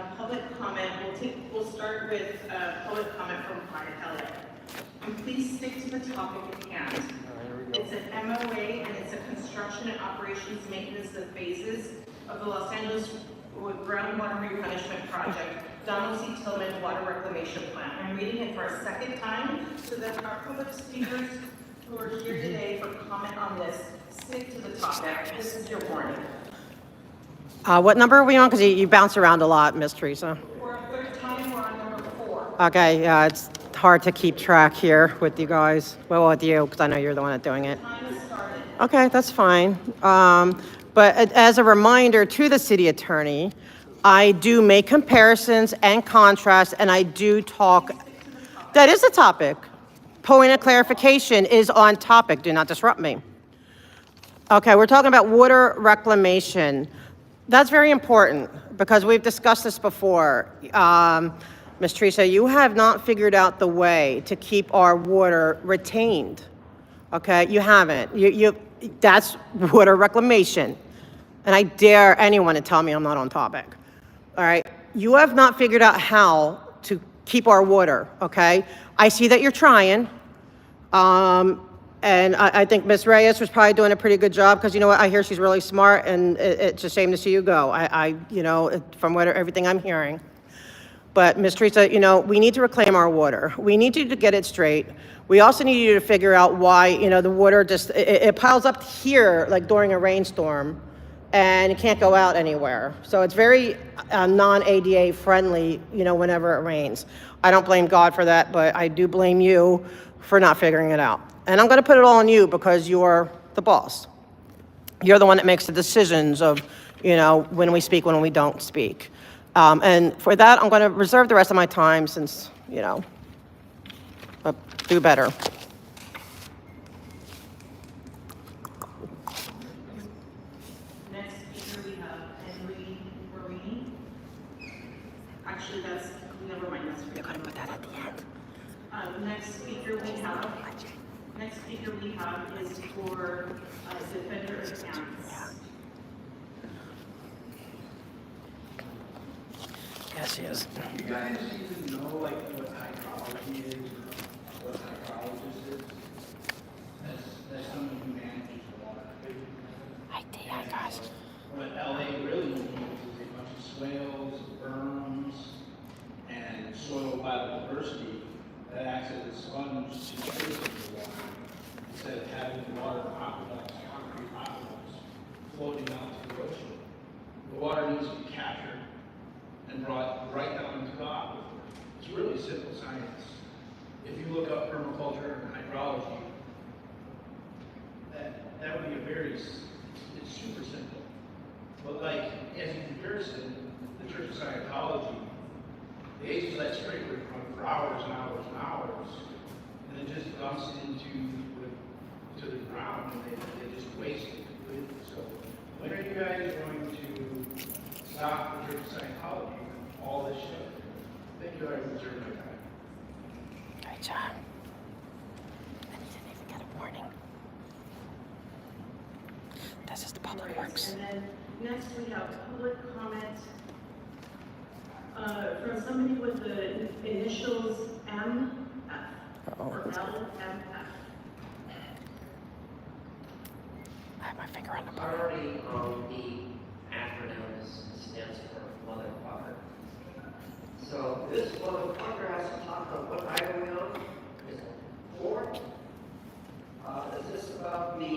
have public comment. We'll start with public comment from Pride LA. And please stick to the topic at hand. It's an MOA and it's a construction and operations maintenance of phases of the Los Angeles groundwater replenishment project, Donald C. Tillman Water Reclamation Plan. I'm reading it for a second time so that our public speakers who are here today for comment on this stick to the topic. This is your warning. What number are we on? Because you bounce around a lot, Miss Teresa. For a third time, we're on number 4. Okay, yeah, it's hard to keep track here with you guys. Well, with you, because I know you're the one that's doing it. Time has started. Okay, that's fine. But as a reminder to the city attorney, I do make comparisons and contrasts, and I do talk. That is a topic. Point of clarification is on topic. Do not disrupt me. Okay, we're talking about water reclamation. That's very important because we've discussed this before. Ms. Teresa, you have not figured out the way to keep our water retained. Okay, you haven't. That's water reclamation. And I dare anyone to tell me I'm not on topic. All right, you have not figured out how to keep our water, okay? I see that you're trying. And I think Ms. Reyes was probably doing a pretty good job because you know what, I hear she's really smart and it's a shame to see you go. You know, from everything I'm hearing. But Ms. Teresa, you know, we need to reclaim our water. We need you to get it straight. We also need you to figure out why, you know, the water just, it piles up here like during a rainstorm and it can't go out anywhere. So it's very non-ADA friendly, you know, whenever it rains. I don't blame God for that, but I do blame you for not figuring it out. And I'm going to put it all on you because you're the boss. You're the one that makes the decisions of, you know, when we speak, when we don't speak. And for that, I'm going to reserve the rest of my time since, you know, do better. Next speaker we have Henry Marini. Actually, never mind, that's. They're going to put that at the end. Next speaker we have is for Defender of Camps. Yes, he is. You guys even know like what hydrology is or what hydrologist is? That's someone who manages the water. Hi, guys. What LA really needs is a bunch of swales, berms, and soil biodiversity that acts as a sponge to trace the water instead of having the water aqueducts, concrete aqueducts floating out to the ocean. The water needs to be captured and brought right down into the aquifer. It's really simple science. If you look up permaculture and hydrology, that would be it's super simple. But like, as a comparison, the Church of Scientology, they just let sprinkler run for hours and hours and hours, and it just dumps to the ground, and they just waste it completely. So when are you guys going to stop the Church of Scientology from all this shit? Thank you, I reserve my time. Great job. And he didn't even get a warning. This is the public works. And then next we have public comment from somebody with the initials MF or LMF. I have my finger on the button. Priority on the acronym stands for motherfucker. So this motherfucker has to talk on what item we on? Is it 4? Is this about the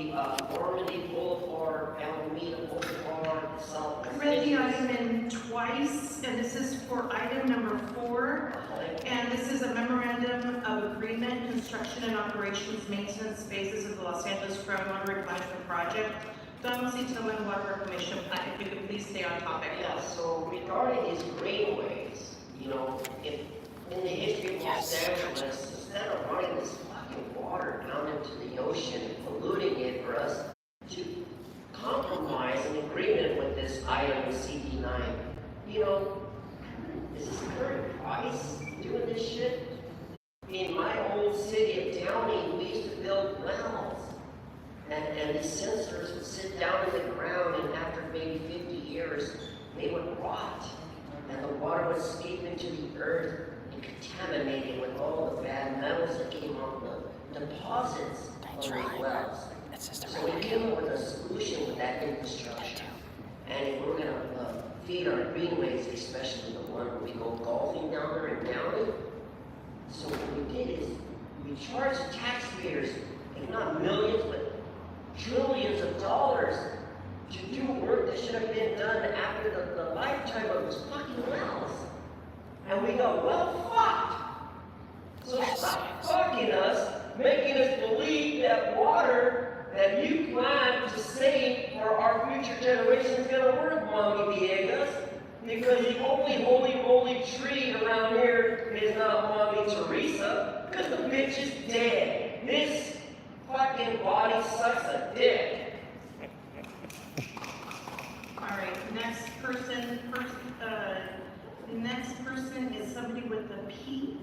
Normandy Boulevard, Alameda Boulevard, South? I read the item in twice, and this is for item number 4. And this is a memorandum of agreement, construction and operations maintenance phases of the Los Angeles groundwater replenishment project. Donald C. Tillman Water Reclamation Plan. If you could please stay on topic. Yeah, so regarding these greenways, you know, in the history of Los Angeles, instead of running this fucking water down into the ocean, polluting it for us to compromise an agreement with this item CD9, you know, is this the current price doing this shit? In my old city of Downey, we used to build wells, and these sensors would sit down in the ground, and after maybe 50 years, they would rot, and the water into the earth and contaminated with all the bad metals that came off the deposits of those wells. So we came up with a solution with that infrastructure. And if we're gonna feed our greenways, especially the one where we go golfing down there and down it, so what we did is we charged taxpayers, if not millions, but trillions of dollars to do work that should have been done after the lifetime of those fucking wells. And we got well fucked. So stop fucking us, making us believe that water that you plan to save for our future generations is gonna work, Mommy Viegas. Because the only holy roly tree around here is not Mommy Teresa, because the bitch is dead. This fucking body sucks a dick. All right, next person is somebody with a P.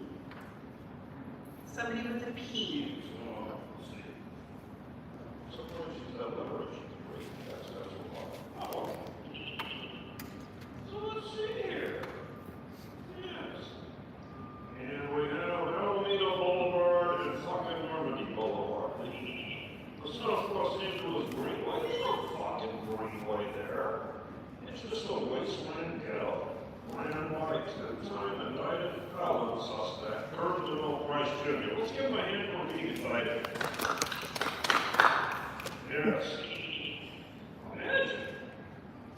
Somebody with a P. So let's see here. Yes. And we have Alameda Boulevard and fucking Normandy Boulevard. The South Los Angeles Greenway, there's no fucking greenway there. It's just a wasteland ghetto. Ran by two-time indicted felon suspect, Kurt DeMille Price Jr. Let's give him a hand for being indicted. Yes. Imagine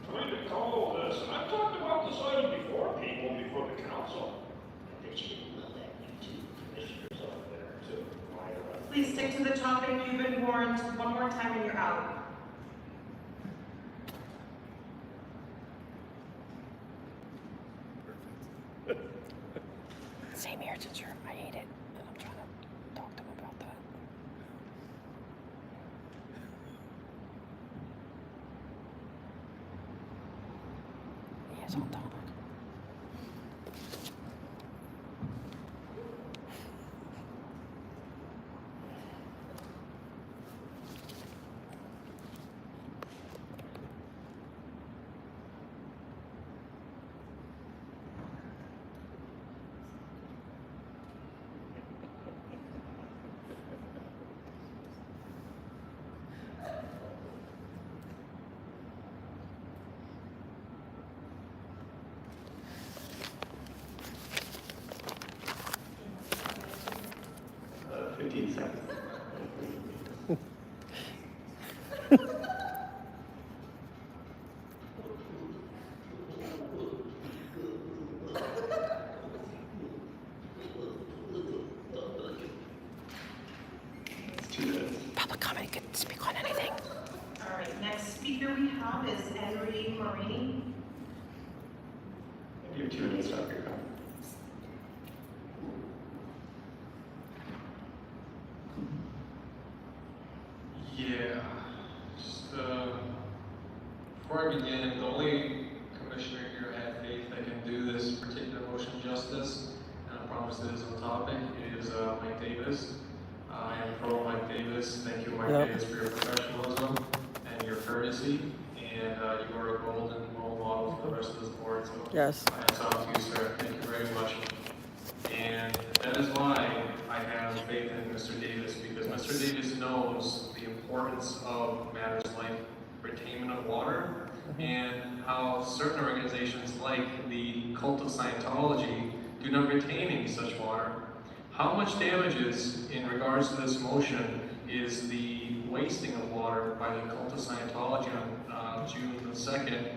trying to call this, and I've talked about this item before, people, before the council. I bet you didn't know that, you two commissioners out there, too. Please stick to the topic. You've been warned. One more time and you're out. Same here, Ginger. I hate it, and I'm trying to talk to him about that. He is on topic. Public comment, you can speak on anything. All right, next speaker we have is Henry Marini. You have 2 minutes to have your comment. Yeah, just, before I begin, the only commissioner here I have faith that can do this particular motion justice, and I promise it is on topic, is Mike Davis. I am pro Mike Davis. Thank you, Mike Davis, for your professionalism and your courtesy, and you are a golden role model for the rest of this board, so Yes. I hats off to you, sir. Thank you very much. And that is why I have faith in Mr. Davis, because Mr. Davis knows the importance of matters like retainment of water and how certain organizations like the cult of Scientology do not retain any such water. How much damages in regards to this motion is the wasting of water by the cult of Scientology on June the 2nd,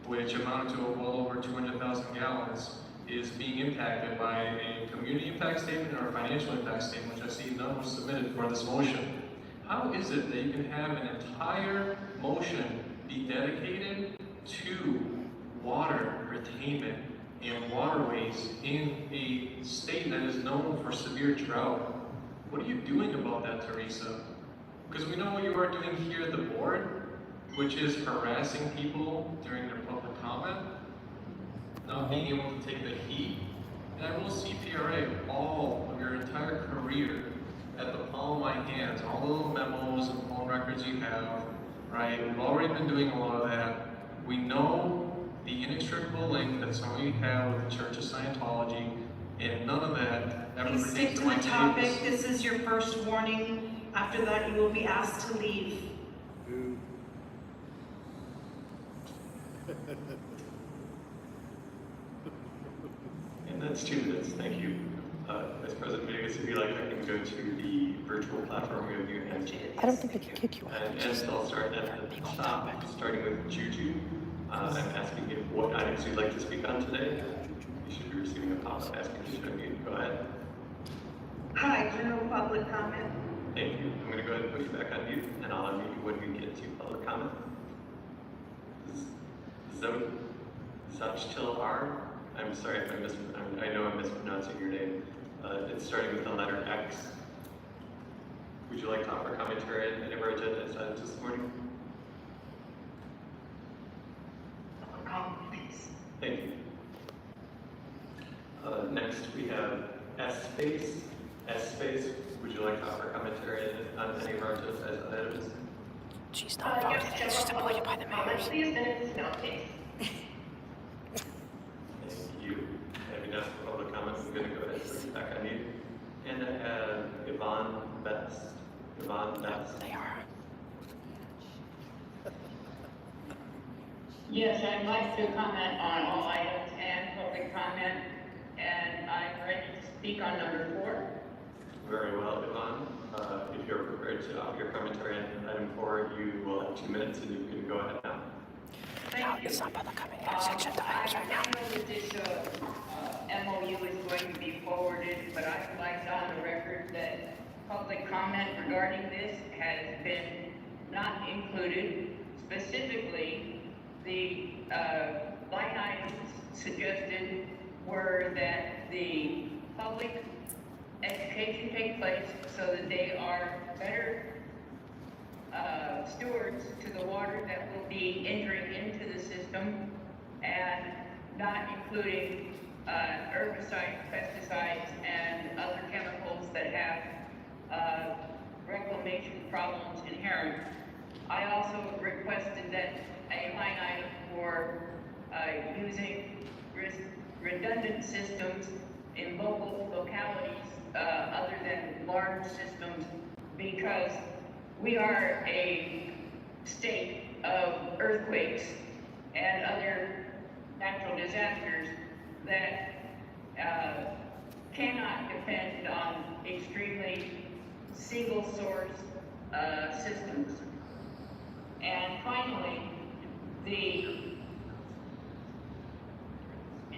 which amounted to well over 200,000 gallons, is being impacted by a community impact statement or a financial impact statement, which I see none was submitted for this motion. How is it that you can have an entire motion be dedicated to water retainment and waterways in a state that is known for severe drought? What are you doing about that, Teresa? Because we know what you are doing here at the board, which is harassing people during their public comment, not being able to take the heat. And I will CPRA all of your entire career at the palm of my hands, all the little memos and phone records you have, right? We've already been doing a lot of that. We know the inextricable link that some of you have with the Church of Scientology, and none of that ever Please stick pertains to to my the topic. case. This is your first warning. After that, you will be asked to leave. And that's 2 minutes, thank you. Vice President Vegas, if you like, I can go to the virtual platform we have you and I don't think they can kick you out. And I'll start at the top, starting with Juju. I'm asking you what items you'd like to speak on today. You should be receiving a pop-up asking you to unmute. Go ahead. Hi, general public comment. Thank you. I'm going to go ahead and put you back on mute, and I'll unmute you when we get to public comment. Zachtil R. I'm sorry if I know I'm mispronouncing your name. It's starting with the letter X. Would you like to offer commentary on any of our agenda items this morning? Please. Thank you. Next, we have S space. S space. Would you like to offer commentary on any of our agenda items? She's not voted in, she's appointed by the mayors. Please, and it's no case. Thank you. Having asked for public comment, I'm going to go ahead and put you back on mute. And I have Yvonne Best. Yvonne Best. They are. Yes, I'd like to comment on all items and public comment, and I'm ready to speak on number 4. Very well, Yvonne. If you're prepared to offer your commentary on item 4, you will have 2 minutes, and you can go ahead now. Thank you. It's not public comment, it's agenda items right now. I know that this MOU is going to be forwarded, but I would like on the record that public comment regarding this has been not included. Specifically, the line items suggested were that the public education take place so that they are better stewards to the water that will be entering into the system, and not including herbicides, pesticides, and other chemicals that have reclamation problems inherent. I also requested that a line item for using redundant systems in localities other than large systems, because we are a state of earthquakes and other natural disasters that cannot depend on extremely single source systems. And finally,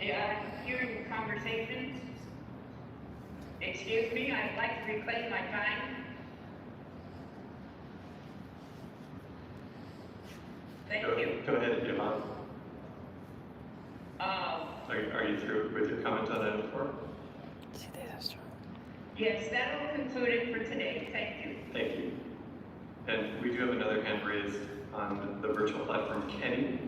I'm hearing conversations. Excuse me, I'd like to reclaim my time. Thank you. Go ahead, Yvonne. Are you through with your comment on item 4? Yes, that will conclude it for today. Thank you. Thank you. And we do have another hand raised on the virtual platform, Kenny.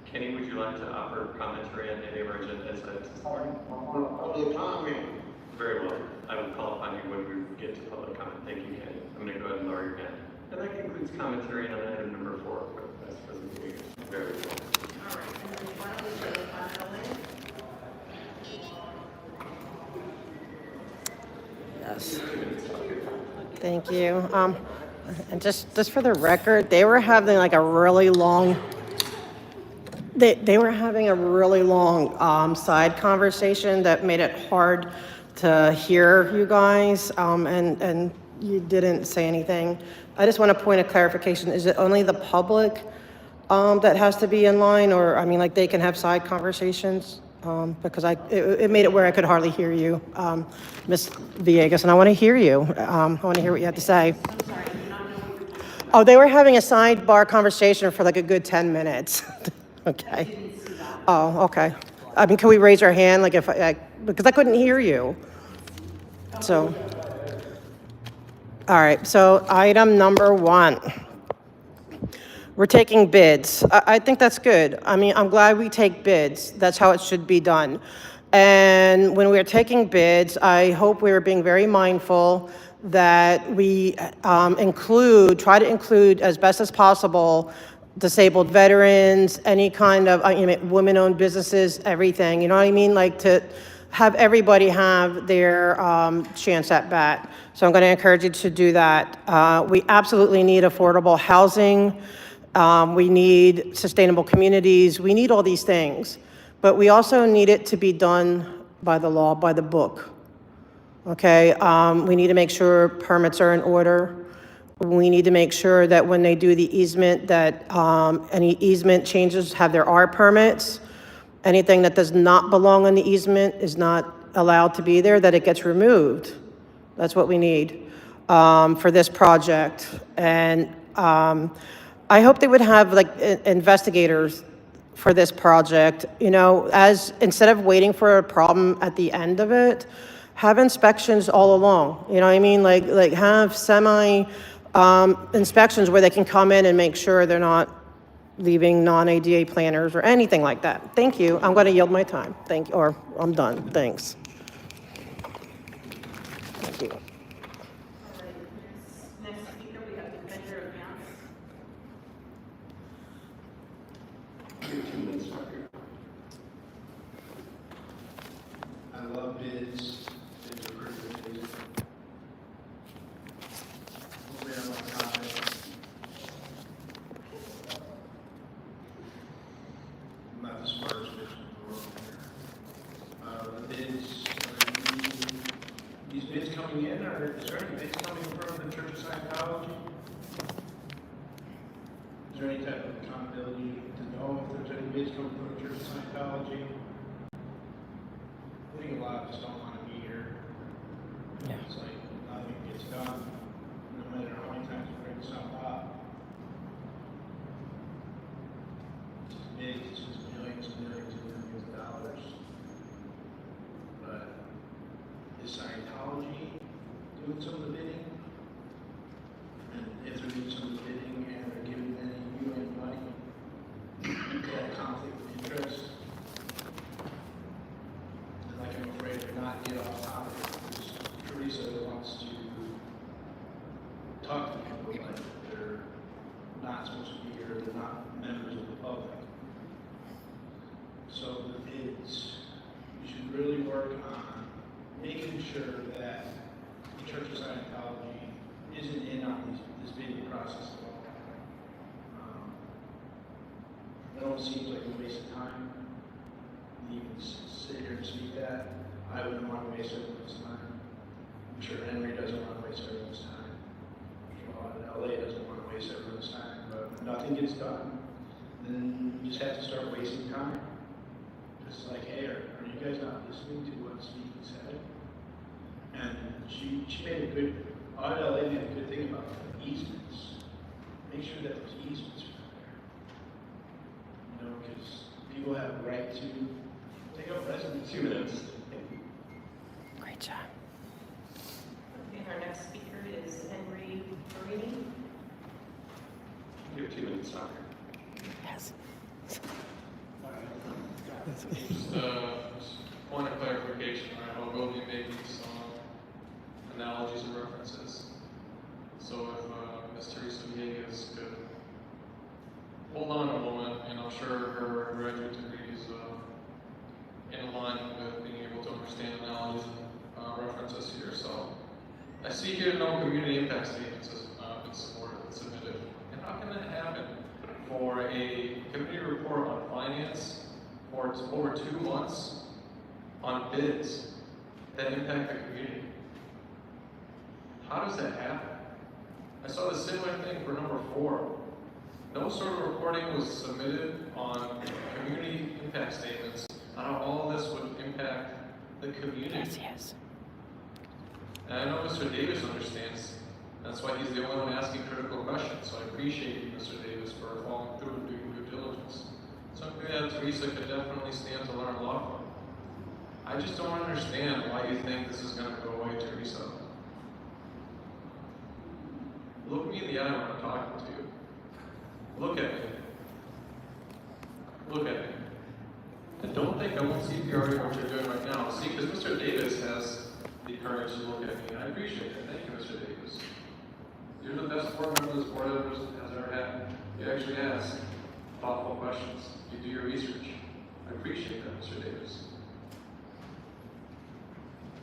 Kenny, would you like to offer commentary on any of our agenda items this morning? Public comment. Very well. I will call upon you when we get to public comment. Thank you, Kenny. I'm going to go ahead and lower your hand. And that concludes commentary on item number 4 with Vice President Vegas. Very well. All right, and then finally, for the final link. Yes. Thank you. And just for the record, they were having like a really long, they were having a really long side conversation that made it hard to hear you guys, and you didn't say anything. I just want a point of clarification. Is it only the public that has to be in line, or, I mean, like, they can have side conversations? Because it made it where I could hardly hear you, Ms. Villegas, and I want to hear you. I want to hear what you have to say. I'm sorry, I do not know what you're talking Oh, they were having a sidebar conversation for like a good 10 minutes. Okay. didn't see that. Oh, okay. I mean, can we raise our hand, like, if because I couldn't hear you. So, all right, so item number 1. We're taking bids. I think that's good. I mean, I'm glad we take bids. That's how it should be done. And when we're taking bids, I hope we're being very mindful that we try to include as best as possible disabled veterans, any kind of, women-owned businesses, everything, you know what I mean? Like to have everybody have their chance at bat. So I'm going to encourage you to do that. We absolutely need affordable housing. We need sustainable communities. We need all these things. But we also need it to be done by the law, by the book. Okay? We need to make sure permits are in order. We need to make sure that when they do the easement, that any easement changes have their R permits. Anything that does not belong on the easement is not allowed to be there, that it gets removed. That's what we need for this project. And I hope they would have like investigators for this project, as instead of waiting for a problem at the end of it, have inspections all along. You know what I mean? Like have semi inspections where they can come in and make sure they're not leaving non-ADA planners or anything like that. Thank you. I'm going to yield my time. Thank you, or I'm done. Thanks. Thank you. All right, next speaker, we have Defender of Accounts. I love bids. Bids are pretty good bids. Hopefully I don't comment. I'm not the smartest person in the world here. The bids, these bids coming in, is there any bids coming from the Church of Scientology? Is there any type of accountability to know if there's any bids coming from the Church of Scientology? I think a lot of us don't want to be here. It's like nothing gets done, no matter how many times we bring something up. It's big, it's just millions and millions and millions of dollars. But is Scientology doing some of the bidding? And if they're doing some of the bidding and they're giving any UN money, is that a conflict of interest? And like I'm afraid to not get off topic, because Teresa wants to talk to people like they're not supposed to be here, they're not members of the public. So the bids, we should really work on making sure that the Church of Scientology isn't in on this bidding process at all. It almost seems like a waste of time to even sit here and speak that. I wouldn't want to waste everyone's time. I'm sure Henry doesn't want to waste everyone's time. LA doesn't want to waste everyone's time, but if nothing gets done, then you just have to start wasting time. Just like, hey, are you guys not listening to what Stephen said? And she made a good, LA made a good thing about the easements. Make sure that those easements are there. Because people have a right to take up residence. 2 minutes. Great job. Okay, our next speaker is Henry Marini. You have 2 minutes, Doctor. Yes. Just point of clarification, right? I will be making some analogies and references. So if Ms. Teresa Villegas could hold on a moment, and I'm sure her graduate degree is in line with being able to understand analogies and references here. So I see here no community impact statements has been submitted. And how can that happen for a community report on finance for over 2 months on bids that impact the community? How does that happen? I saw the similar thing for number 4. No sort of reporting was submitted on community impact statements on how all this would impact the community. Yes. And I know Mr. Davis understands. That's why he's the only one asking critical questions. So I appreciate you, Mr. Davis, for following through and doing due diligence. Something that Teresa could definitely stand to learn a lot from. I just don't understand why you think this is going to go away, Teresa. Look me in the eye when I'm talking to you. Look at me. Look at me. And don't think I won't CPR you what you're doing right now. See, because Mr. Davis has the courage to look at me, and I appreciate it. Thank you, Mr. Davis. You're the best board member this board ever has ever had. You actually ask thoughtful questions. You do your research. I appreciate that, Mr. Davis.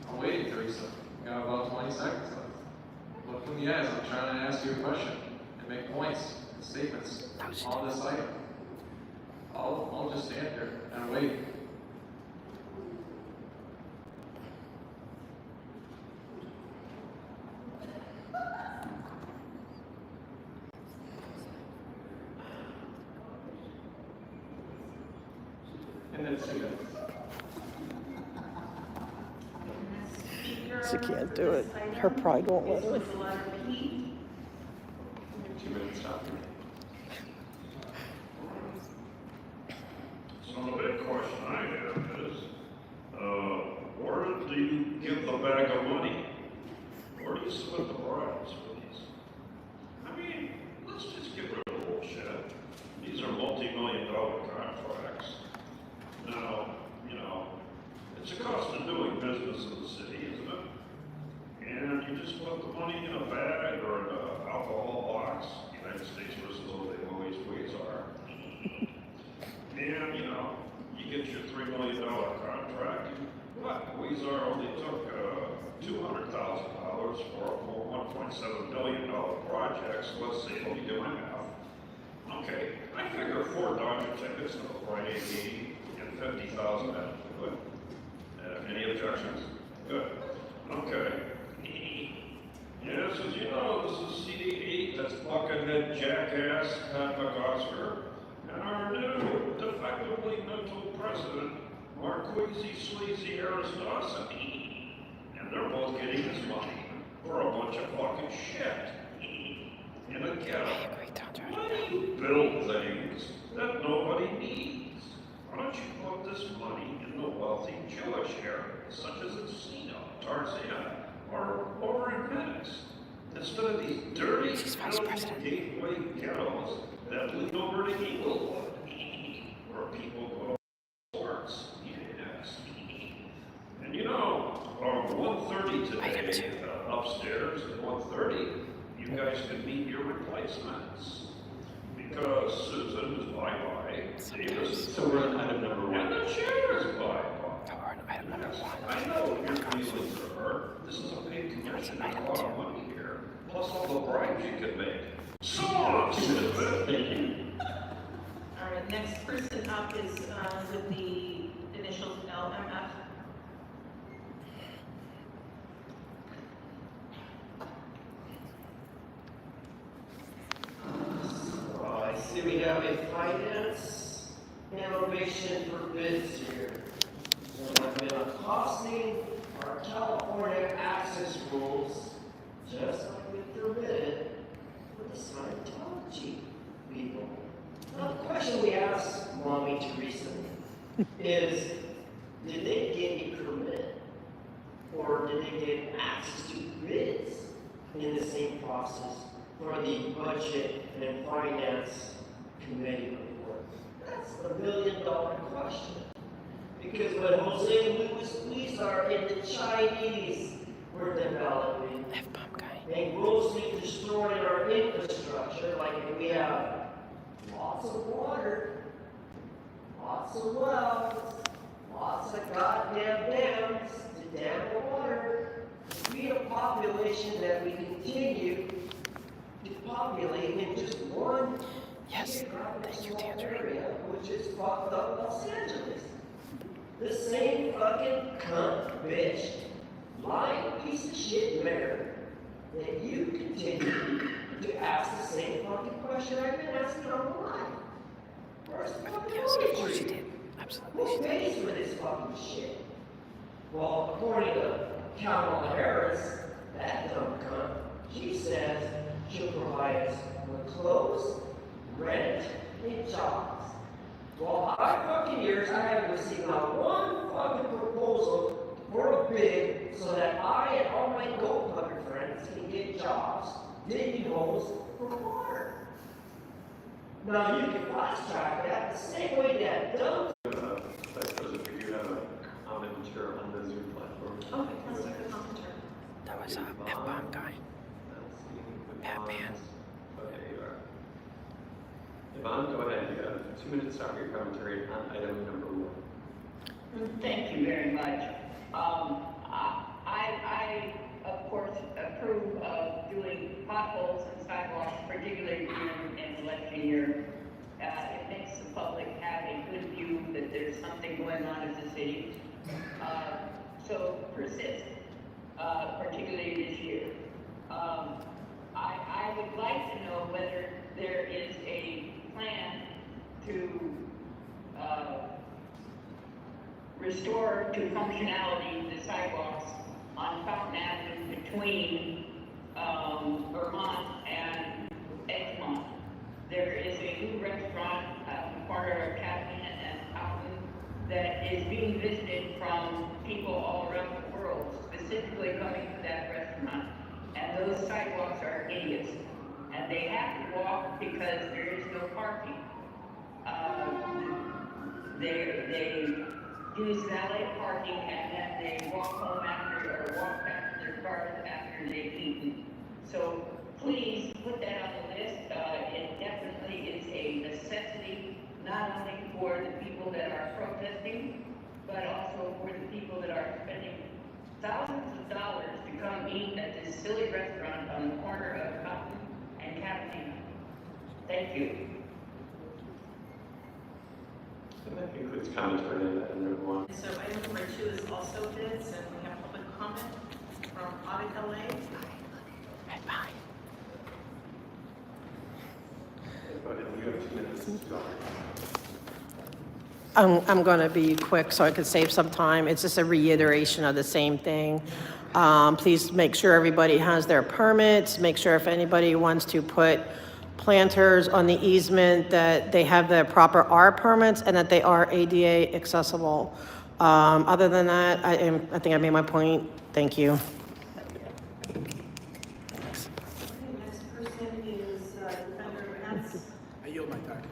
I'm waiting, Teresa. We got about 20 seconds left. Look in the eyes. I'm trying to ask you a question and make points and statements on this item. I'll just stand here and wait. And then 2 minutes. She can't do it. Her pride won't let her. With the letter P. 2 minutes after. So the big question I have is, where do you give the bag of money? Where do you split the bribes for these? I mean, let's just get rid of the bullshit. These are multi-million-dollar contracts. Now, you know, it's a cost of doing business in the city, isn't it? And you just put the money in a bag or in an alcohol box. United States versus what they always ways are. And, you know, you get your $3 million contract. What? Weezer only took $200,000 for a full $1.7 billion project. So let's see, let me do my math. Okay, I figure 4 Dodger tickets on a Friday game and 50,000 out of it. Any objections? Good. Okay. Yes, as you know, this is CD8, that's Buckethead Jackass Pat McOsker, and our new, defectively mental president, Marquise Sleazy Aristosity. And they're both getting this money for a bunch of fucking shit. In a ghetto. Why do you build things that nobody needs? Why don't you put this money in the wealthy Jewish areas, such as Encino, Tarzana, or over in Venice, instead of these dirty, filthy gateway ghettos that lead over to Eaglewood, where people go to sports. Yes. And you know, on 1:30 today, upstairs at 1:30, you guys can meet your replacements. Because Susan is bye-bye, Davis. So we're on item number 1. And the chair is bye-bye. Yes, I know your feelings for her. This is a paid commission. There's a lot of money here. Plus all the bribes you can make. So on, Susan. Thank you. All right, next person up is with the initials LMF. I see we have a finance innovation for bids here. So I've been accosting our California access rules, just like we permitted for the Scientology people. Now, the question we asked Mommy Teresa is, did they get a permit? Or did they get access to bids in the same process for the budget and finance committee report? That's the $1 million question. Because when Jose Luis are in the Chinese were developing and grossly destroying our infrastructure, like we have lots of water, lots of wells, lots of goddamn dams to dam the water, to feed a population that we continue to populate in just one geographical area, which is fucked up Los Angeles. The same fucking cunt, bitch, lying piece of shit mayor that you continue to ask the same fucking question I've been asking all my life. Where's the fucking money tree? Who pays for this fucking shit? Well, according to Kamala Harris, that dumb cunt, she says she'll provide us with clothes, rent, and jobs. Well, 5 fucking years, I haven't received not one fucking proposal for a bid so that I and all my gold puppet friends can get jobs, digging holes for water. Now you can fast track that the same way that dumb Vice President was F-bomb guy. Batman. Okay, you are. Yvonne, go ahead. You have 2 minutes to start your commentary on item number 1. Thank you very much. I, of course, approve of doing potholes and sidewalks, particularly in election year. It makes the public have a good view that there's something going on in the city. So persist, particularly this year. I would like to know whether there is a plan to restore to functionality the sidewalks on Fountain Avenue between Vermont and Edgemont. There is a new restaurant at the corner of Captain and Fountain that is being visited from people all around the world, specifically coming to that restaurant. And those sidewalks are hideous. And they have to walk because there is no parking. They use valet parking and then they walk home after, or walk back to their cars after they've eaten. So please put that on the list. It definitely is a necessity, not only for the people that are protesting, but also for the people that are spending thousands of dollars to come eat at this silly restaurant on the corner of Cotton and Captain. Thank you. And that concludes commentary on item number 1. So item number 2 is also bids, and we have public comment from Audit LA. Go ahead. You have 2 minutes to go. I'm going to be quick so I could save some time. It's just a reiteration of the same thing. Please make sure everybody has their permits. Make sure if anybody wants to put planters on the easement that they have the proper R permits and that they are ADA accessible. Other than that, I think I made my point. Thank you. Next person is Defender Vance. I yield my time.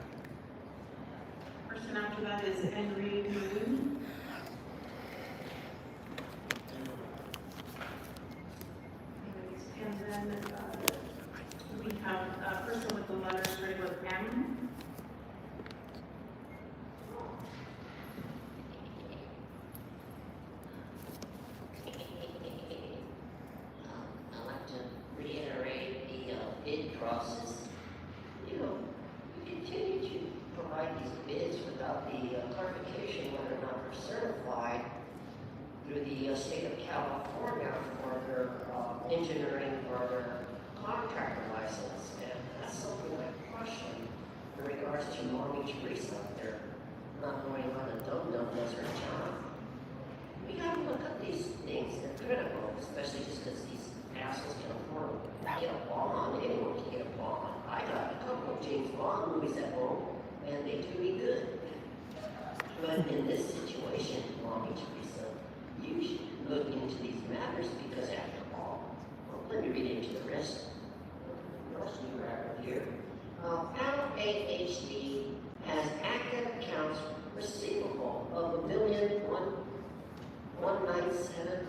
Person after that is Henry Moon. And then we have a person with the letter starting with M. I'd like to reiterate the bid process. You know, we continue to provide these bids without the clarification whether or not they're certified through the state of California for their engineering or their contractor license. And that's something I question in regards to Long Beach Grease up there, not going on a dum-dum desert job. We gotta look at these things, they're critical, especially just because these assholes can afford to get a bond. Anyone can get a bond. I got a couple of James Bond movies at home, and they do me good. But in this situation, Long Beach Grease, you should look into these matters because after all, well, let me read into the rest. What else do you have here? Panel AHD has active accounts receivable of $1,197,000.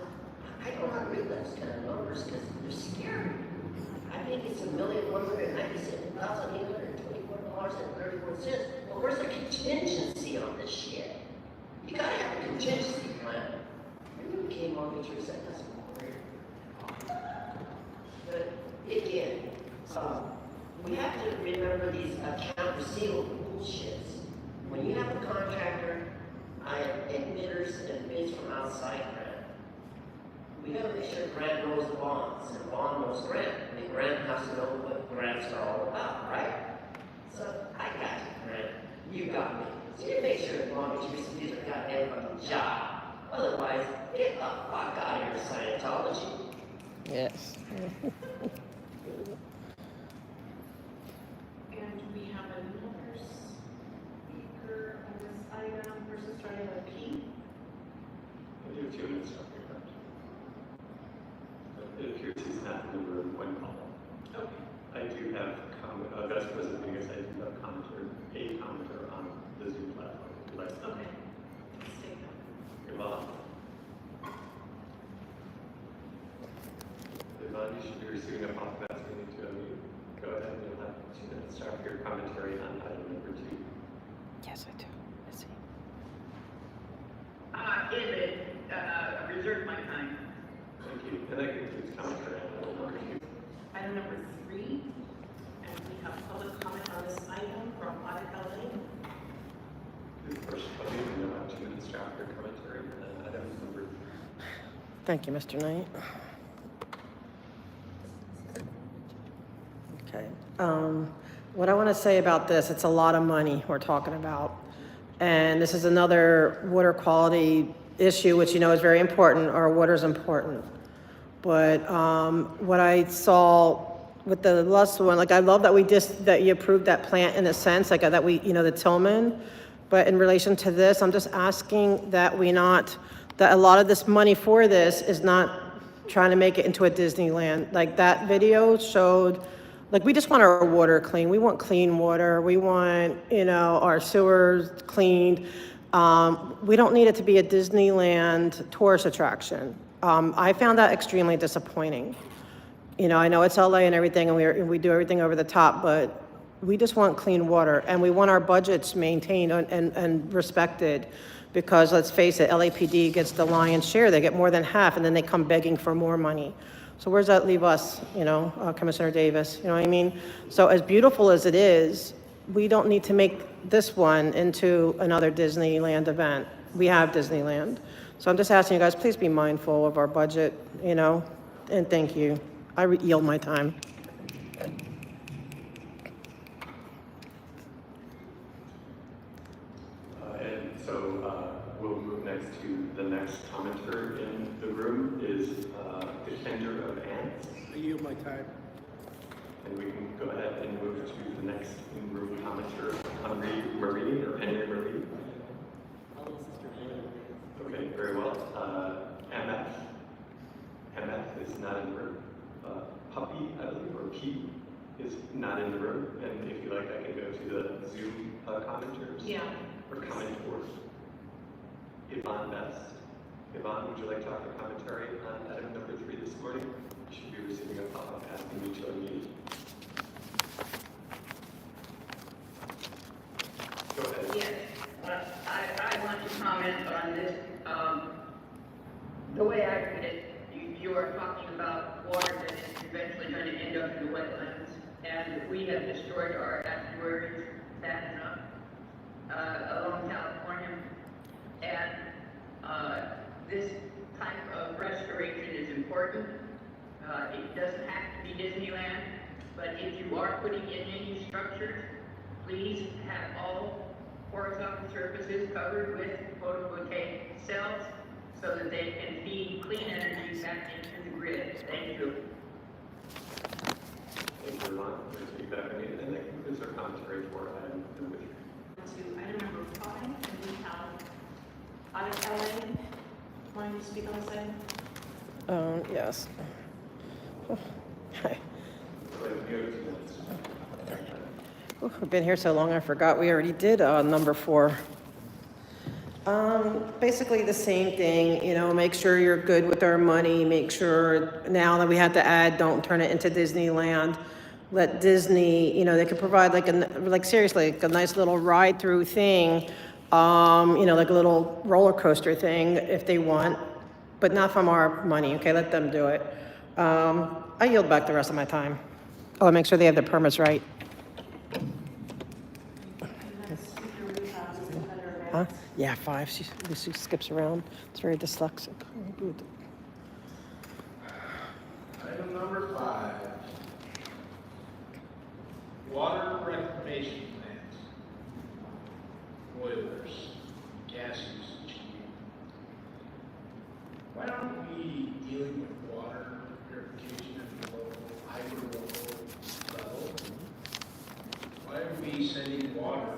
I don't know how to read those kind of numbers because they're scary. I think it's $1,197,824.34. Well, where's the contingency on this shit? You gotta have a contingency plan. Remember we came on with your set, that's weird. But again, we have to remember these account receivable bullshits. When you have a contractor, emitters and bids from outside grant, we gotta make sure grant knows the bonds and bond knows grant. And the grant has to know what grants are all about, right? So I got you, grant. You got me. So you make sure that Long Beach Grease do their goddamn fucking job. Otherwise, get the fuck out of here, Scientology. Yes. And we have another speaker on this item, person starting with P. You have 2 minutes to start your commentary. It appears he's not in the room when called. Okay. I do have Vice President Mingus, I do have a commenter on the Zoom platform. Would you like to? Okay. Let's take that. Yvonne. receiving a pop that's going to go ahead and you'll have 2 minutes to have your commentary on item number 2. Yes, I do. I see. Reserve my time. Thank you. And that concludes commentary on item number 2. Item number 3, and we have public comment on this item from Audit LA. First, I'll give you about 2 minutes to have your commentary on item number 3. Thank you, Mr. Knight. Okay. What I want to say about this, it's a lot of money we're talking about. And this is another water quality issue, which you know is very important. Our water is important. But what I saw with the last one, like I love that you approved that plant in a sense, like that we, the Tillman. But in relation to this, I'm just asking that that a lot of this money for this is not trying to make it into a Disneyland. Like that video showed, like we just want our water clean. We want clean water. We want, our sewers cleaned. We don't need it to be a Disneyland tourist attraction. I found that extremely disappointing. I know it's LA and everything, and we do everything over the top, but we just want clean water, and we want our budgets maintained and respected, because let's face it, LAPD gets the lion's share. They get more than half, and then they come begging for more money. So where does that leave us, Commissioner Davis? You know what I mean? So as beautiful as it is, we don't need to make this one into another Disneyland event. We have Disneyland. So I'm just asking you guys, please be mindful of our budget, and thank you. I yield my time. And so we'll move next to the next commenter in the room is Defender of Ants. I yield my time. And we can go ahead and move to the next in-room commenter, Henry Marie or Henry Marie. Okay, very well. MF is not in the room. Puppy, I believe, or P is not in the room. And if you like, I can go to the Zoom commenters. Yeah. Or commentors. Yvonne Best. Yvonne, would you like to offer commentary on item number 3 this morning? You should be receiving a pop-up asking you to unmute. Go ahead. Yes, I want to comment on this. The way I read it, you are talking about water that is eventually going to end up in the wetlands, and we have destroyed our estuaries bad enough along California, and this type of restoration is important. It doesn't have to be Disneyland, but if you are putting in any structures, please have all horizontal surfaces covered with photovoltaic cells so that they can feed clean energy back into the grid. Thank you. Thank you, Yvonne, for your feedback. And that concludes our commentary for item number 3. To item number 5, and we have Audit LA. Wanting to speak on this item? Yes. Hi. Go ahead and go to the next. We've been here so long, I forgot we already did number 4. Basically the same thing, make sure you're good with our money, make sure now that we have to add, don't turn it into Disneyland. Let Disney, they could provide seriously, like a nice little ride through thing, like a little roller coaster thing if they want, but not from our money, okay? Let them do it. I yield back the rest of my time. Oh, and make sure they have the permits right. Huh? Yeah, 5. She skips around. It's very dyslexic. Item number 5. Water reclamation plants. Boilers. Gas usage. Why aren't we dealing with water purification at the local, hyper-local level? Why are we sending water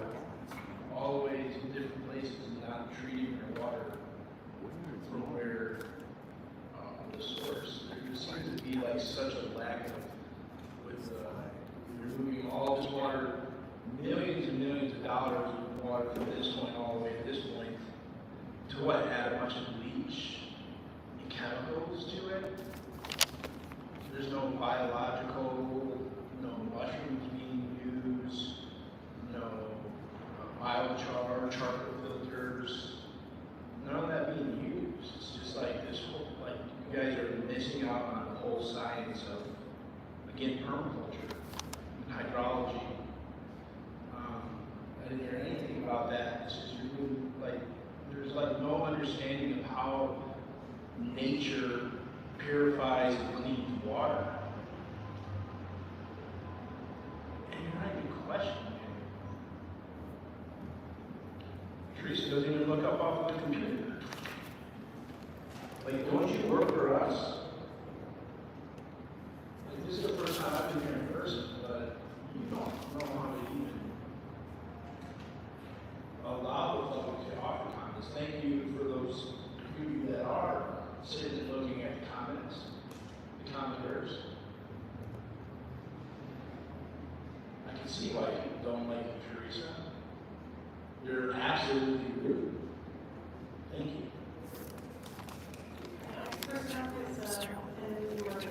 all the way to different places and not treating their water from where the source? There seems to be like such a lack of, with removing all this water, millions and millions of dollars of water from this point all the way to this point, to what, add a bunch of bleach and chemicals to it? There's no biological, no mushrooms being used, no biochar, charcoal filters, none of that being used. It's just like this whole, like, you guys are missing out on the whole science of, again, permaculture, and hydrology. I didn't hear anything about that. It's just really, like, there's like no understanding of how nature purifies and cleans water. And you're not even questioning it. Teresa doesn't even look up off of the computer. Like, don't you work for us? Like, this is the first time I've been here in person, but you don't know how to even allow the public to offer comments. Thank you for those of you that are sitting and looking at the comments, the commenters. I can see why people don't like you, Teresa. You're absolutely rude. Thank you. First up is, and you are ready.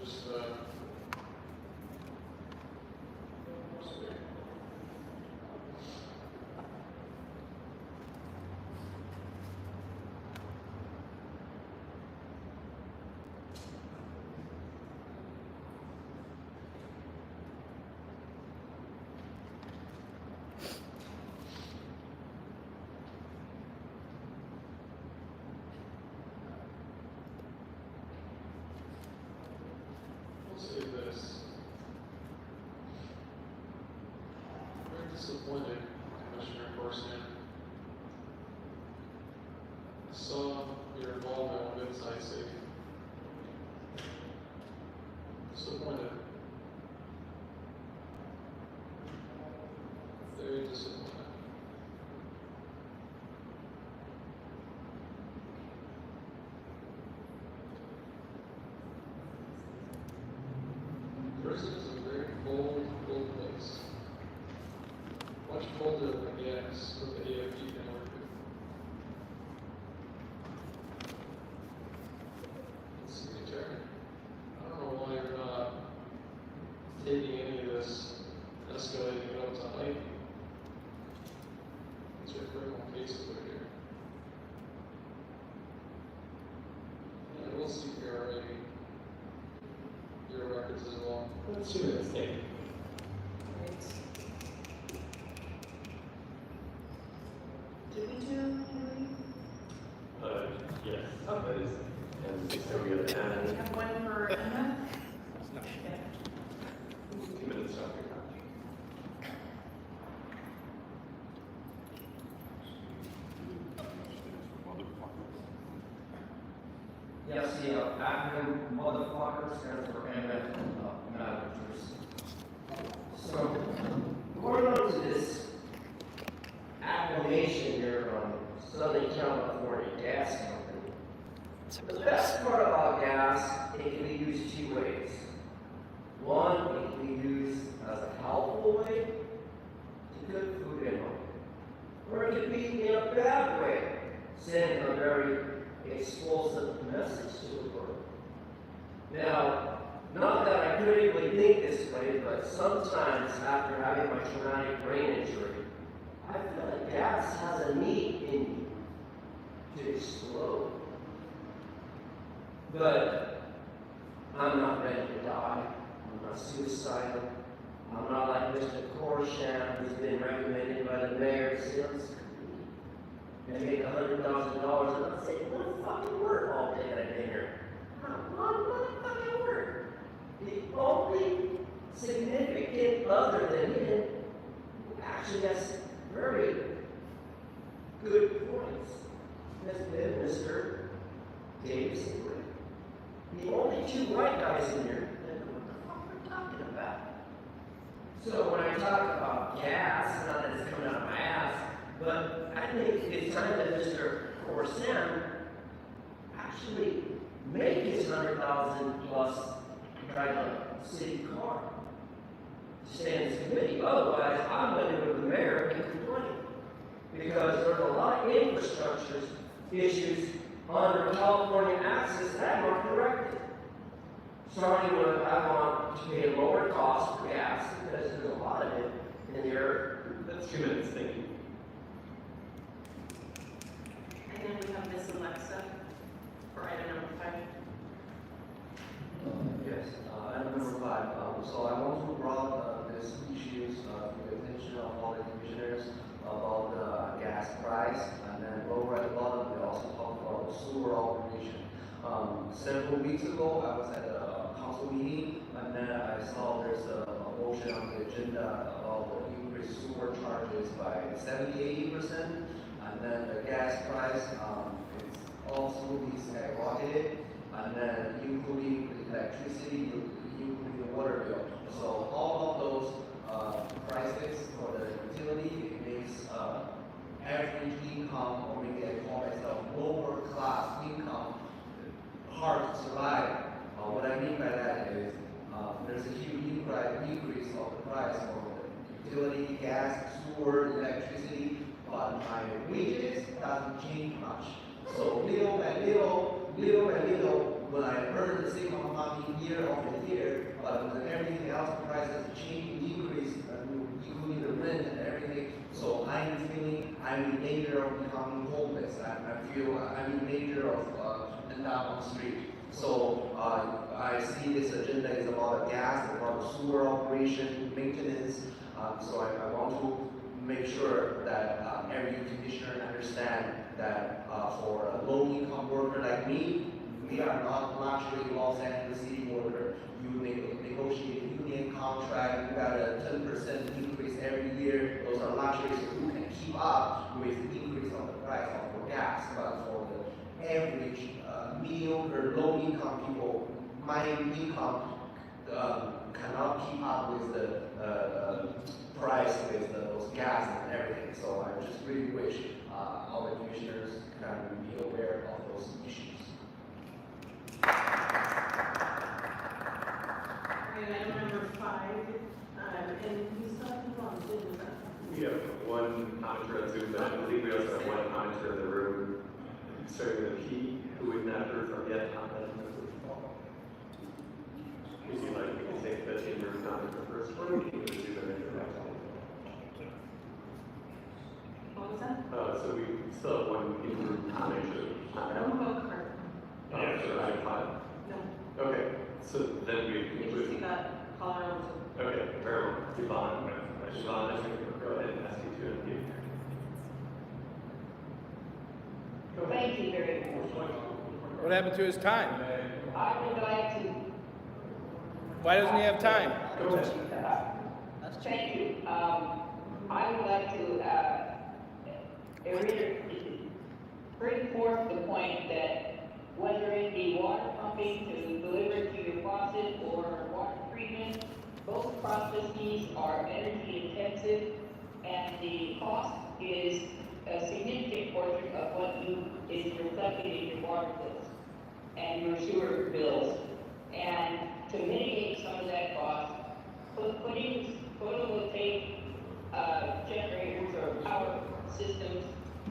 Just, I'll say this. Very disappointed, Commissioner Corson. I saw your involvement with Inside Safe. Disappointed. Very disappointed. Prison is a very cold place. Much colder than the gas with the AFP network. City Attorney, I don't know why you're not taking any of this, escalating it up to height. These are criminal cases right here. And I will see your records as well. Let's do this thing. Did we do Henry? Yes. That is, and so we have We have one for Emma. 2 minutes after. Yes, the acronym motherfucker stands for MF managers. So, going on to this acclamation here on Southern California Gas Company. The best part about gas, it can be used 2 ways. One, it can be used as a helpful way to cook food in home. Or it can be in a bad way, sending a very explosive message to the world. Now, not that I critically think this way, but sometimes after having my traumatic brain injury, I feel like gas has a need in me to explode. But I'm not ready to die. I'm not suicidal. I'm not like Mr. Korsham, who's been recommended by the mayor of Sales and make $100,000 and not say one fucking word all day at dinner. Not one motherfucking word. The only significant other than him who actually has very good points has been Mr. Davis. The only 2 white guys in here that know what the fuck talk about gas, not that it's coming out of my ass, but I think it's time that Mr. or Sam actually make his 100,000 plus drive a city car to stay in this committee. Otherwise, I'm going to go to the mayor and complain. Because there's a lot of infrastructure issues under California access that are corrected. Starting with, I want to pay a lower cost for gas, because there's a lot of it in the area. That's 2 minutes, thank you. And then we have Miss Alexa for item number 5. Yes, item number 5. So I want to brought these issues to the attention of all the commissioners about the gas price, and then over at the bottom we also talked about the sewer operation. Several weeks ago I was at a council meeting, and then I saw there's a motion on the agenda about the increased sewer charges by 70–80%, and then the gas price it's also skyrocketed, and then including electricity, including the water bill. So all of those prices for the utility, it makes average income, or maybe I call myself lower class income, hard to survive. What I mean by that is there's a huge increase of the price for the utility, gas, sewer, electricity, but my wages doesn't change much. So little by little, when I earn the same amount of money year after year, but when everything else prices change, increase, including the rent and everything, so I'm feeling I'm in danger of becoming homeless. I feel I'm in danger of ending up on the street. So I see this agenda is about gas, about the sewer operation, maintenance. So I want to make sure that every commissioner understand that for a low-income worker like me, we are not luxury Los Angeles city worker. You negotiate a union contract, you got a 10% increase every year. Those are luxuries, so you can keep up with the increase of the price of gas. But for the average, mediocre, low-income people, my income cannot keep up with the price with those gas and everything. So I just really wish all the commissioners can be aware of those issues. And item number 5, and we still have people on Zoom, is that? We have one commenter on Zoom, but I believe we also have one commenter in the room, starting with a P, who we've not heard from yet on that. If you'd like, we can take the chamber commenter first, or we can just do the introduction. What was that? So we still have one in-group commenter. I don't vote card. Yeah, so item 5. No, Okay, so then we we just conclude. see that caller on Zoom. Okay, very well. Yvonne, Yvonne, I think we'll go ahead and ask you to unmute. Go ahead. Thank you very much. What happened to his time? I would like to, Why doesn't he have time? Go ahead. thank you. I would like to bring forth the point that whether it be water pumping to deliver it to your faucet or water treatment, both processes are energy intensive, and the cost is a significant portion of what is reflected in your water bills and your sewer bills. And to mitigate some of that cost, putting photovoltaic generators or power systems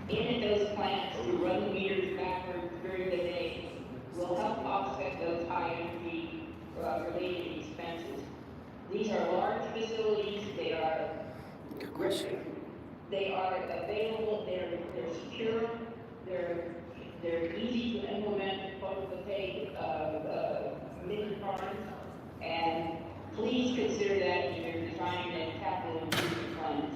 in those plants to run the meters backwards during the day will help offset those high energy related expenses. These are large facilities, they are available, they're secure, they're easy to implement photovoltaic mini farms, and please consider that in your design and capital improvement plans.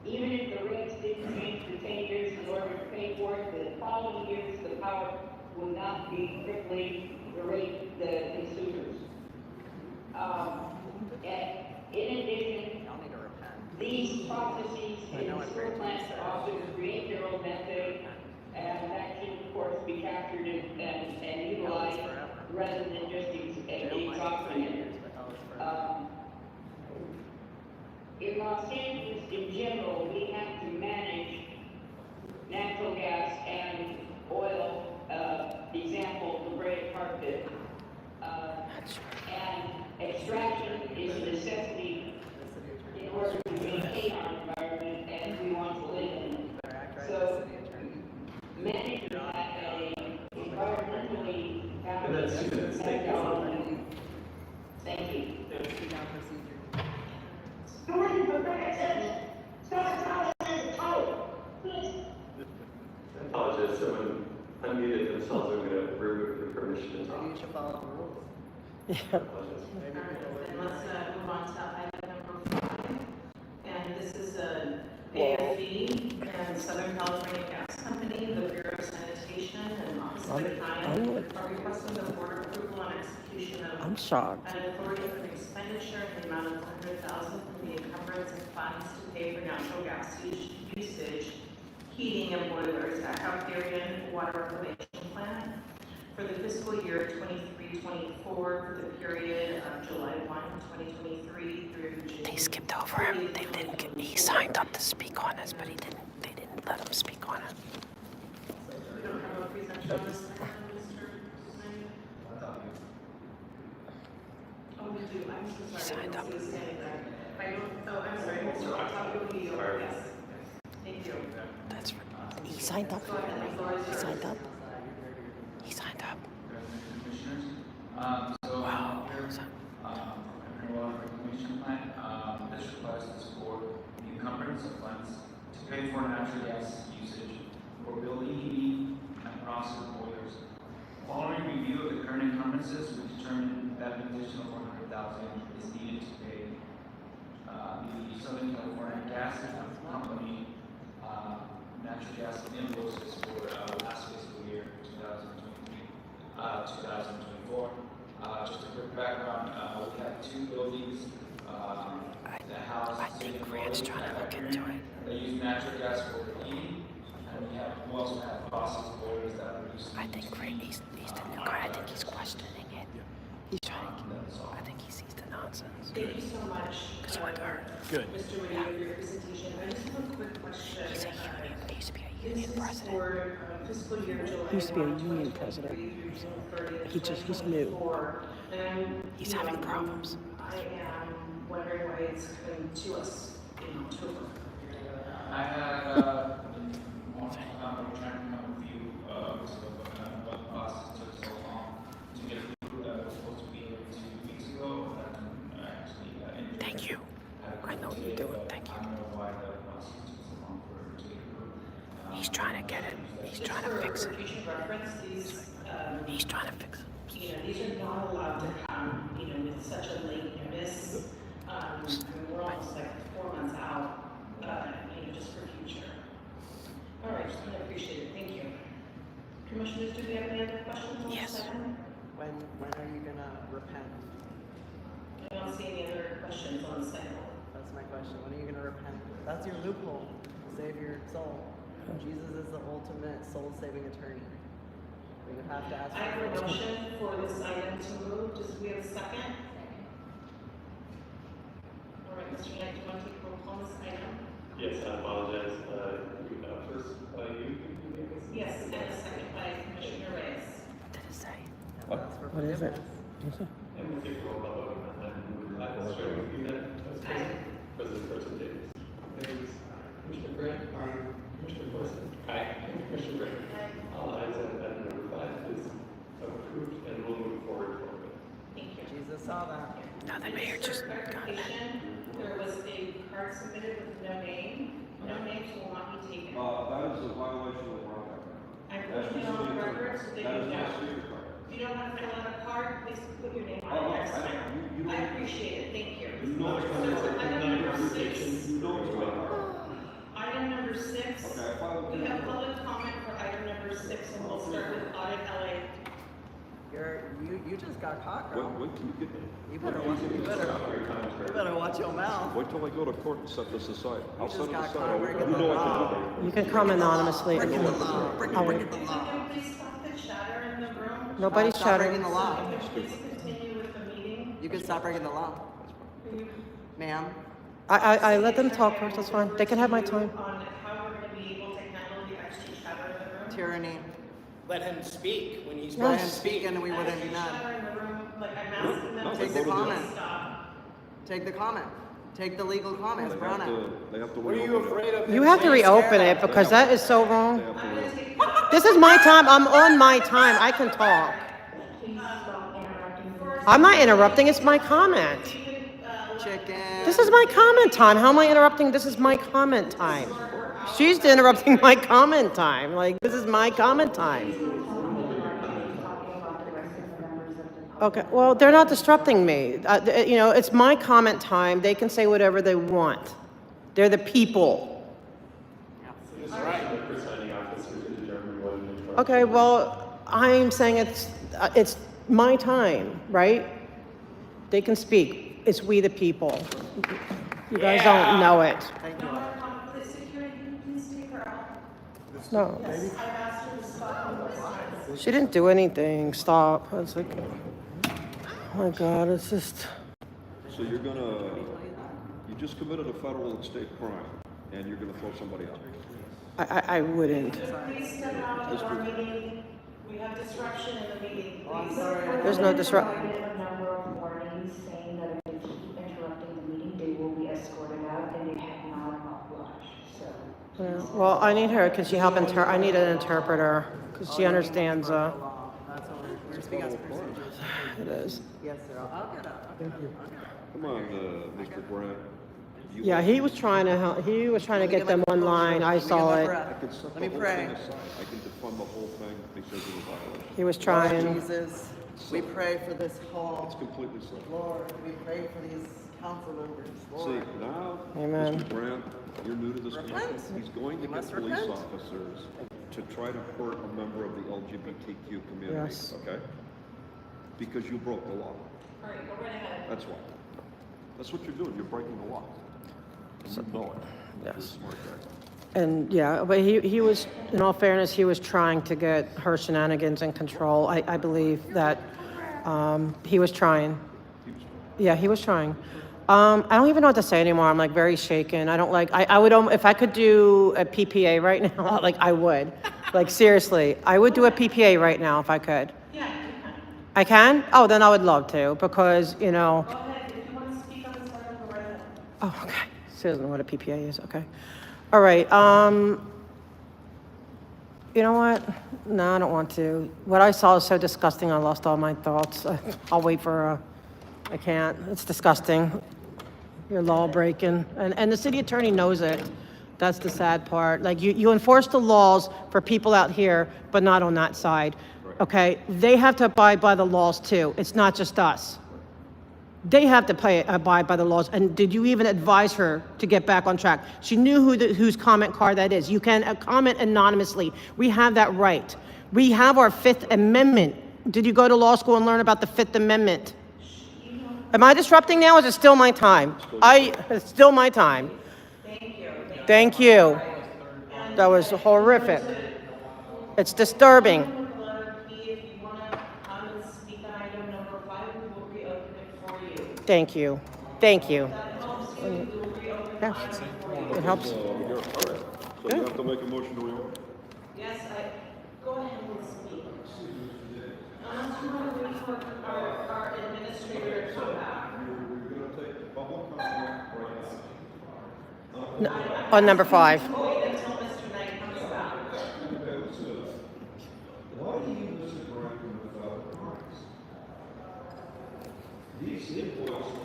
Even if the rates didn't change for 10 years in order to pay for it, the following years the power will not be crippling the consumers. And in addition, these processes in the sewer plants also create their own methane, and that should of course be captured and utilized rather than just exhausting it. in Los Angeles in general, we have to manage natural gas and oil, example, the Brea carpet. And extraction is a necessity in order to maintain our environment and we want to live in it. So, managing that at a environmentally bounded methodology. Thank you. I apologize, someone unmuted themselves, I'm gonna remove your permission to talk. You should follow the rules. I apologize. Then let's move on to item number 5. And this is an AFE and Southern California Gas Company, the Bureau of Sanitation and Office of the County are requesting the board approval and execution of I'm shocked. an authority for the expenditure in the amount of $100,000 from the encumbrance of funds to pay for natural gas usage, heating and boilers at Calcarian Water Reclamation Plant for the fiscal year 23-24 for the period of July 1, 2023 through June. They skipped over him. They didn't get, he signed up to speak on this, but they didn't let him speak on it. We don't have a presentation on this, Mr. Simon? Oh, we do. I'm so sorry. Signed up. I don't see you standing there. I don't, oh, I'm sorry, Mr. Octavio, yes. Thank you. That's he signed up. Go ahead, the floor is He yours. signed up. He signed up. Commissioners. Wow. Water Reclamation Plant, this request is for the encumbrance of funds to pay for natural gas usage for building heating and process boilers. Following review of the current encumbrances, we determined that an additional $400,000 is needed to pay the Southern California Gas Company natural gas invoices for last fiscal year, 2024. Just a quick background, we have 2 buildings, the house. I think Grant's trying to look into it. They use natural gas for heating, and we also have process boilers that produce. I think Grant, he's the new guy. I think he's questioning it. He's trying to. I think he sees the nonsense. Thank you so much. Because he went hard. Mr. Whittier, for your presentation. I just have a quick question. He's a union. He used to be a This union is president. for fiscal year July. He used to be a 1, union 2023 president. through June 30th, He's new. 2024. And He's having problems. I am wondering why it's coming to us in October. I had, we're trying to come with you, what process took so long to get through, that was supposed to be here 2 weeks ago, and actually, Thank you. I know you do it. Thank you. I don't know why the process took so long for it to get through. He's trying to get it. He's Just trying to fix for it. future reference, these, He's trying to fix it. these are not allowed to come, with such a late notice. I mean, we're almost like 4 months out, just for future. All right, I appreciate it, thank you. Commissioners, do we have any other questions on Yes. this item? When are you gonna repent? I don't see any other questions on this item. That's my question. When are you gonna repent? That's your loophole. Save your soul. Jesus is the ultimate soul-saving attorney. We would have to ask. I have a motion for this item to move. Does we have a second? All right, Mr. Knight, do you want to take roll call on this item? Yes, I apologize, first, you. Yes, and a second by Commissioner Reyes. What did it say? What is it? And we'll take a roll call vote on that. I'll start with you then, President Pro Davis. Commissioner Grant. Commissioner Wilson. Aye. Commissioner Grant. All ayes, and item number 5 is approved and will move forward. Thank you. Jesus saw that. No, the mayor just got it. Clarification, there was a card submitted with no name. No names will not be taken. That is a violation of the Brown Act. I'm putting it on the record so that That you is know. not secret card. If you don't want to fill out a card, please put your name Oh, on no, it next I time. don't, you I don't, appreciate it, thank you. you know it's my So, card. item number 6. You know it's my card. Item number 6. Okay, I filed We it. have public comment for item number 6, and we'll start with Audit LA. You just got caught, girl. Wait till you get there. You better watch your mouth. Wait till I go to court and set this aside. I'll just set it got aside. caught breaking You the know I law. can do You can come anonymously. Breaking the law. Breaking the If law. you can please stop the chatter in the room. Nobody's Stop breaking shouting. the law. If you could please continue with the meeting. You can stop breaking the law. Can you- Ma'am, I let them talk first, that's fine. They can have my time. On how we're gonna be able to handle the extra chatter in the room. Tyranny. Let him speak when he's. Let him Yes. speak and we wouldn't be Extra none. chatter in the room, like I'm asking them No, to Take the voted yes. comment. stop. Take the comment. Take the legal comments, Brown Act. They have to What are you reopen it. afraid of? You have to him saying reopen scared it because that is so They wrong. have to I'm gonna reopen it. take. This is my time, I'm on my time, I can talk. I'm not interrupting, it's my comment. Chicken. This is my comment time. How am I interrupting? This is my comment time. She's interrupting my comment time. Like, this is my comment time. Okay, well, they're not disrupting me. You know, it's my comment time. They can say whatever they want. They're the people. Okay, well, I'm saying it's my time, right? They can speak. It's we the people. You guys don't know it. Thank you. Security, please take her out. No, Yes, I've asked her to stop numerous times. she didn't do anything. Stop. It's like, oh my God, it's just. So you're gonna, you just committed a federal and state crime, and you're gonna throw somebody out. I wouldn't. Please step out of our meeting. We have disruption in the meeting. Please. There's no disrupt. Provided a number of warnings saying that if they keep interrupting the meeting, they will be escorted out, and they have not obliged, so. Yeah, well, I need her. Can she help I need an interpreter because she understands. That's all we're speaking as procedures. It is. Yes, sir. I'll get up. Come on, Mr. Grant. You- Yeah, he was trying to help. He was trying to get them online. I saw it. I can set Let me the whole pray. thing aside. I can defund the whole thing because of the violation. He was Lord trying. Jesus, we pray for this It's hall. completely civil. Lord, we pray for these council members. See, Lord. now, Amen. Mr. Grant, you're new to this Repent. commission. He's going to You get must police repent. officers to try to hurt a member of the LGBTQ community, Yes. okay? Because you broke the law. All right, go right ahead. That's why. That's what you're doing. You're breaking the law. And you know it. You're a Yes. smart guy. And yeah, but he was, in all fairness, he was trying to get her shenanigans in control. I believe that he was trying. Yeah, he was trying. I don't even know what to say anymore. I'm like very shaken. I don't like, I would, if I could do a PPA right now, like I would. Like seriously, I would do a PPA right now if I could. Yeah, you can. I can? Oh, then I would love to because, you know. Go ahead. If you want to speak on this item, go right ahead. Oh, okay. She doesn't know what a PPA is. Okay. All right. You know what? No, I don't want to. What I saw is so disgusting. I lost all my thoughts. I'll wait for. I can't. It's disgusting. You're law breaking, and the city attorney knows it. That's the sad part. Like you enforce the laws for people out here, but not on that side. Okay? They have to abide by the laws too. It's not just us. They have to abide by the laws. And did you even advise her to get back on track? She knew whose comment card that is. You can comment anonymously. We have that right. We have our Fifth Amendment. Did you go to law school and learn about the Fifth Amendment? Am I disrupting now? Or is it still my time? It's still my time. Thank you. That was horrific. It's disturbing. Letter B, if you want to come and speak on item number 5, we will reopen it for you. Thank you. Thank you. That helps you, we will reopen Yeah. item for you. It helps. All right. So you have to make a motion to reopen. Yes, go ahead and speak. Unless you want to wait for our administrator to come back. We're gonna take public comment right now. On number 5. Wait until Mr. Knight comes back. Why do you disagree with federal crimes? These invoices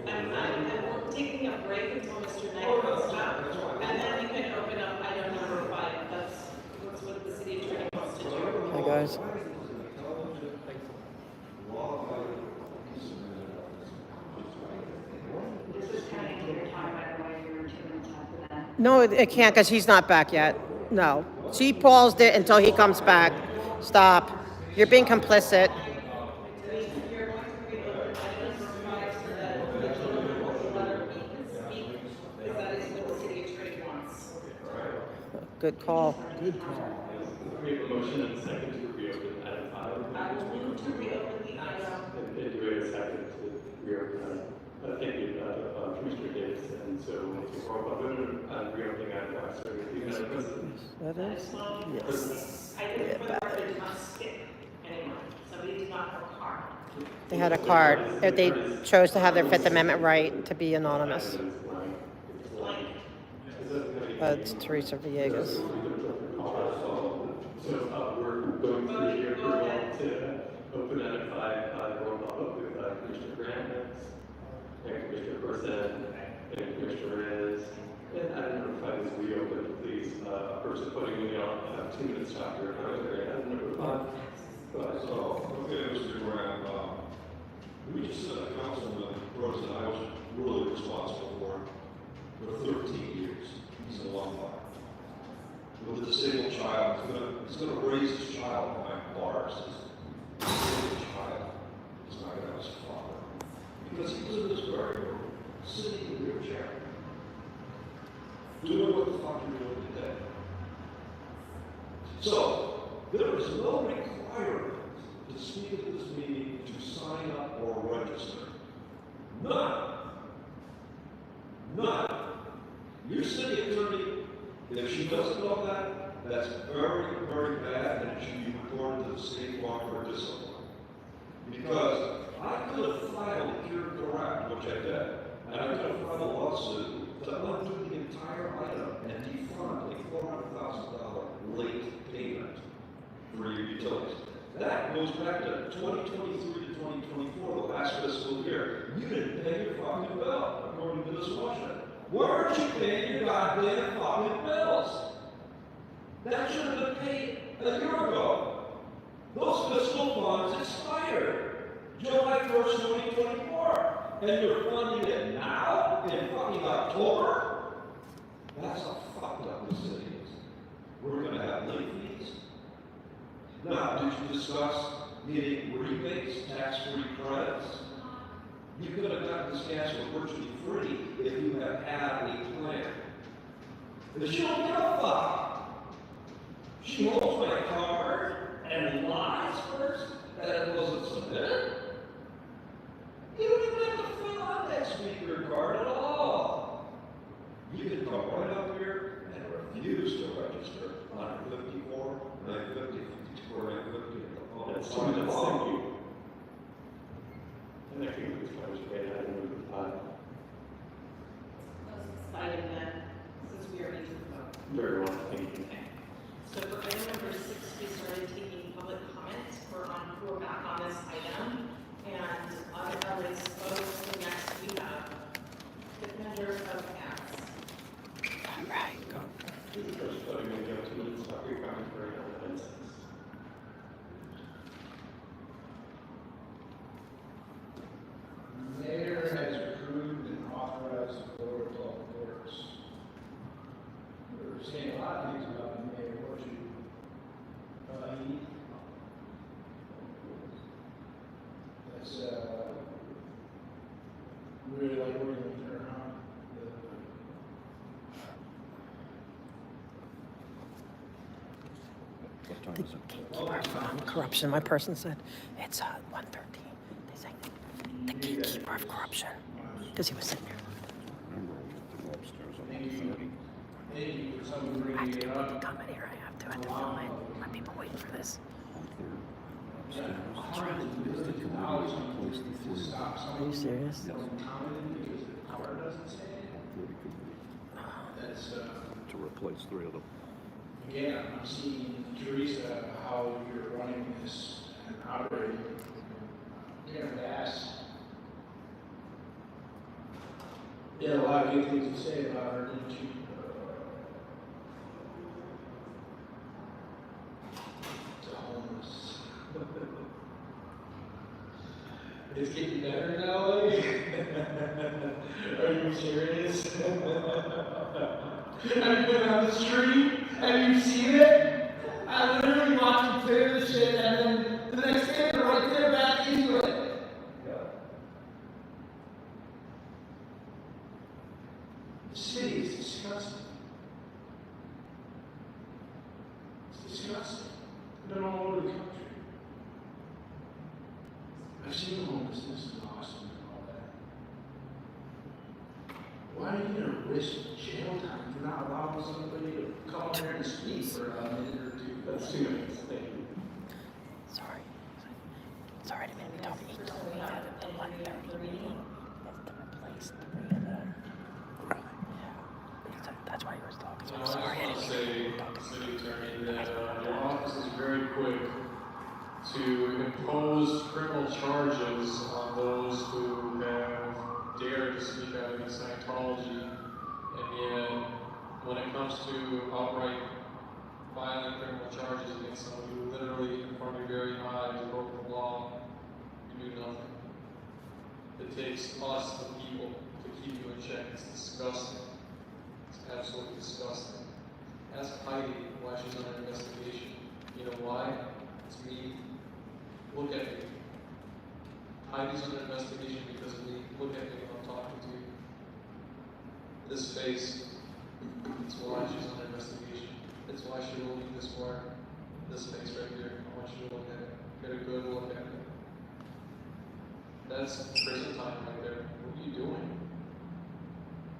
I'm taking a break until Mr. Knight comes back, and then we can open up item number 5. That's what the city attorney wants to do. Hey, guys. This is kind of your time, by the way, you're 2 minutes after that. No, it can't because he's not back yet. No. She paused it until he comes back. Stop. You're being complicit. You're going to reopen item number 5 so that the gentleman with the letter B can speak, because that is what the city attorney wants. Good call. We have a motion and a second to reopen item 5. I will move to reopen the item. And do we have a second to reopen item? Thank you, Commissioner Davis. And so for public and reopening advisory. That is? Yes. I did for the record, it did not stick anymore. Somebody did not have a card. They had a card. They chose to have their Fifth Amendment right to be anonymous. It's Teresa Villegas. So we're going through here to open at 5, roll call with Commissioner Grant and Commissioner Person and Commissioner Reyes. And item number 5 is reopen, please. Person putting me on 2 minutes after item number 5. Okay, Mr. Graham, we just said a councilman, President, I was really responsible for 13 years. It's a long time. With a disabled child, he's gonna raise his child behind bars. His disabled child is not gonna have his father. Because he was in this very room, sitting in a wheelchair, doing what the fuck you're doing today. So, there is no requirement to speak at this meeting to sign up or register. None. None. Your city attorney, if she doesn't know that, that's very, very bad, and it should be reported to the state law for discipline. Because I could have filed a cure correct, which I did, and I could have filed a lawsuit to undo the entire item and defund a $400,000 late payment for your utilities. That goes back to 2023 to 2024, the last fiscal year. You didn't pay your fucking bill, according to this motion. Where aren't you paying your goddamn fucking bills? That should have been paid a year ago. Those fiscal funds expired July 1st, 2024. And you're funding it now in fucking October? That's how fucked up this city is. We're gonna have late fees. Now, did you discuss getting rebates, tax-free credits? You could have gotten this gas for virtually free if you had had a plan. But she don't give a fuck. She holds my card and lies first that it wasn't submitted. You don't even have to fill out that speaker card at all. You can come right up here and refuse to register on 54, 950, 54, 950. That's 2 minutes, thank you. And I think this covers item number 5. Item then, since we already took the vote. Very well, thank you. So for item number 6, we started taking public comments. We're back on this item. And on our list, the next we have defender of acts. All right, go. This is first voting, we have 2 minutes after your comment for item 6. Mayor has approved and authorized the Board of Public Works. We're saying a lot of things about the mayor, what you, that's, really like working with her, huh? Corruption. My person said it's 1:13. They say the gatekeeper of corruption because he was sitting there. Thank you for someone bringing it up. Comment here. I have to film it. My people waiting for this. Are you serious? To replace 3 of them. Again, I'm seeing, Teresa, how you're running this and operating. Again, to ask. Yeah, a lot of good things to say about her, didn't you? The homeless. It's getting better in LA? Are you serious? Have you been on the street? Have you seen it? I literally watched you clear the shit, and then the next day they're right there back into it. The city is disgusting. It's disgusting. I've been all over the country. I've seen homelessness in Austin and all that. Why are you gonna risk jail time for not allowing somebody to come up there and speak for a minute or two? That's 2 minutes, thank you. Sorry. Sorry to make me talk. He told me that at the Blackberry meeting is to replace 3 of them. Yeah. That's why he was talking. So I'm sorry. I just want to say, City Attorney, that your office is very quick to impose criminal charges on those who have dared to speak out against Scientology, and yet, when it comes to outright violent criminal charges against someone who literally in front of your very eyes broke the law, you do nothing. It takes us, the people, to keep you in check. It's disgusting. It's absolutely disgusting. Ask Heidi why she's under investigation. You know why? It's me. Look at me. Heidi's under investigation because of me. Look at me when I'm talking to you. This face, it's why she's under investigation. It's why she will leave this bar. This face right here. I want you to look at it. Get a good look at it. That's prison time right there. What are you doing?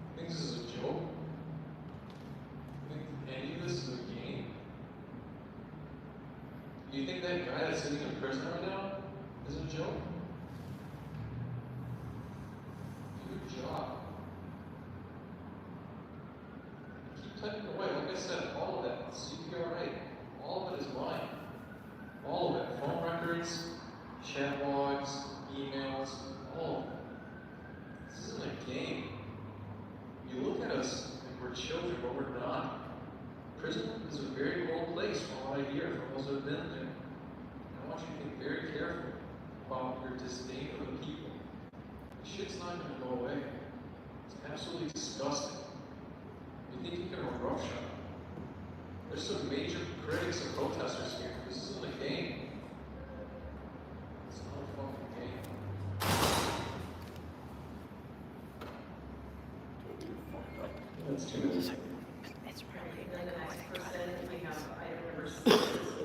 You think this is a joke? You think any of this is a game? Do you think that guy that's sitting in prison right now is a joke? Do your job. Keep typing away. Like I said, all of that, CPRA, all of it is mine. All of it. Phone records, chat logs, emails, all of it. This isn't a game. You look at us like we're children, but we're not. Prison is a very cold place from what I hear from those who have been there. I want you to be very careful about your disdain for the people. This shit's not going to go away. It's absolutely disgusting. You think you can roughshod? There's some major critics and protesters here. This isn't a game. It's not a fucking game. That's 2 minutes. It's really. And then the next person, we have item number 6.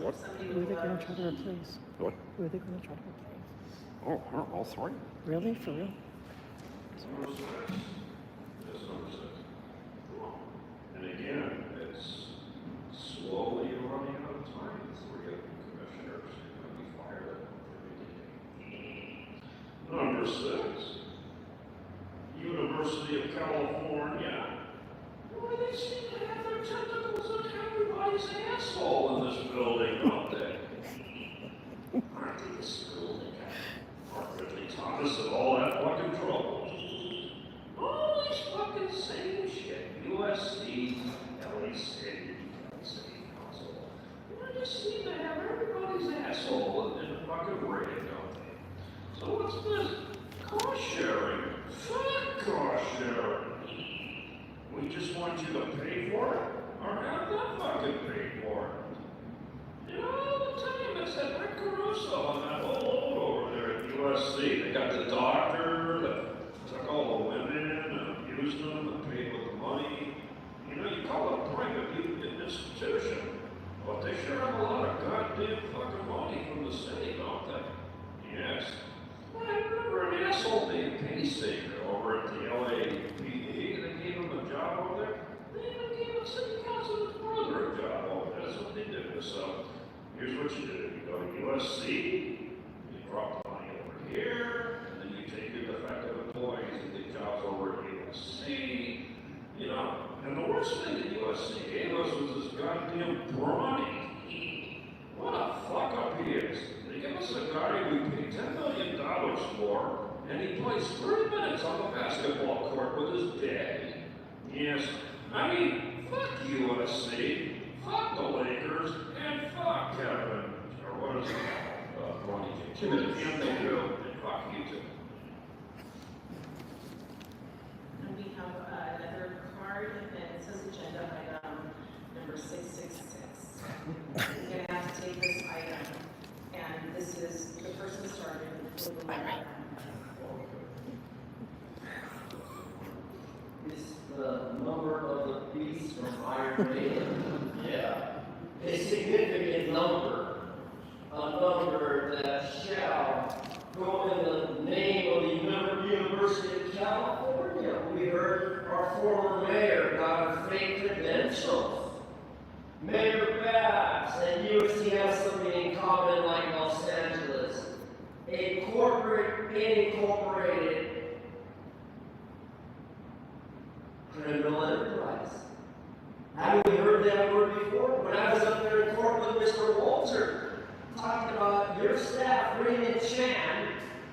What? Somebody Who are would they going love to try to replace? What? Who are they going to try to replace? Oh, all 3? Really? For real? Number 6. That's number 6. And again, it's slowly running out of time. So we're getting commissioners who are going to be fired up. Number 6. University of California. Boy, they seem to have their tentacles in everybody's asshole in this building, don't they? Aren't they the school that got Ridley Thomas and all that fucking trouble? All this fucking same shit. USC, LA City, City Council. They just seem to have everybody's asshole in the fucking rig, don't they? So what's this? Cost sharing. Fuck cost sharing. We just want you to pay for it, or have them fucking pay for it. You know, all the time it's that Rick Caruso and that whole load over there at USC. They got the doctor that took all the women and abused them and paid with the money. You know, you call it a private institution, but they sure have a lot of goddamn fucking money from the city, don't they? Yes. I remember an asshole named Paysaker over at the LAPD. They gave him a job over there. They even gave the city council's brother a job over there. That's what they did. So, here's what you do. You go to USC, you drop the money over here, and then you take your defective employees and get jobs over at USC. You know, and the worst thing that USC gave us was this goddamn Bronny. What a fuck up he is. They give us a guy we paid $10 million for, and he plays 3 minutes on the basketball court with his daddy. Yes, I mean, fuck USC, fuck the Lakers, and fuck Kevin, or what is it called? Bronny James. And they do, and fuck you too. And we have another card, and it says agenda item number 666. We're going to have to take this item, and this is the person started with the letter. Is the number of the beast from Iron Maiden? Yeah. A significant number. A number that shall go in the name of the University of California. We heard our former mayor got her fake credentials. Mayor Babs and USC have something in common like Los Angeles. A corporate, incorporated criminal enterprise. Haven't we heard that word before? When I was up there in court with Mr. Walter, talking about your staff, Raymond Chan,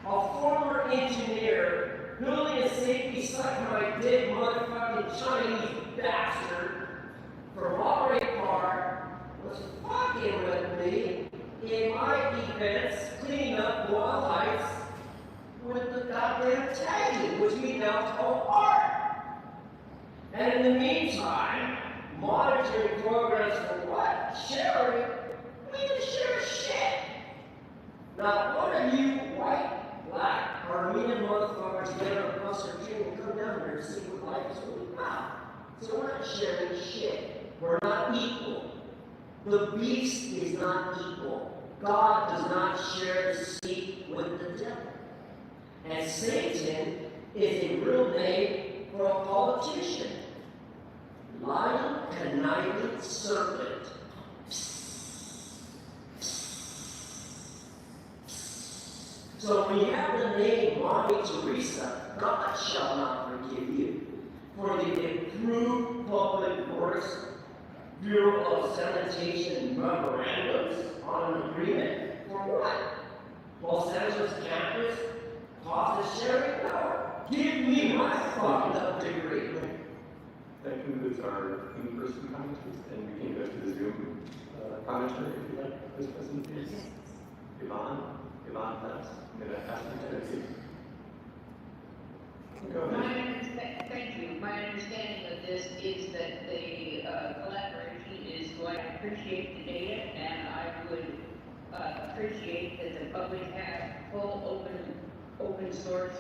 a former engineer, building a safety cyanide dick motherfucking Chinese bastard from Monterey Park, was fucking with me in my events, cleaning up Wall Heights with the goddamn tagging, which we now call art. And in the meantime, monitoring programs for what? Sharing? We didn't share shit. Now, what are you white, black, Armenian motherfuckers get on a bus or train and come down here and see what life is really about? So we're not sharing shit. We're not equal. The beast is not equal. God does not share the seat with the devil. And Satan is a real name for a politician. Lying, conniving serpent. So when you have the name Mommy Teresa, God shall not forgive you for the improved public works Bureau of Sanitation memorandums on an agreement for what? Los Angeles campus cost sharing? No. Give me my fucking up degree. That concludes our in-person commentaries, and we can go to the Zoom commentary if you like, this presentation. Yvonne, please. I'm going to ask you to speak. Go ahead. Thank you. My understanding of this is that the collaboration is going to appreciate the data, and I would appreciate that the public have full open source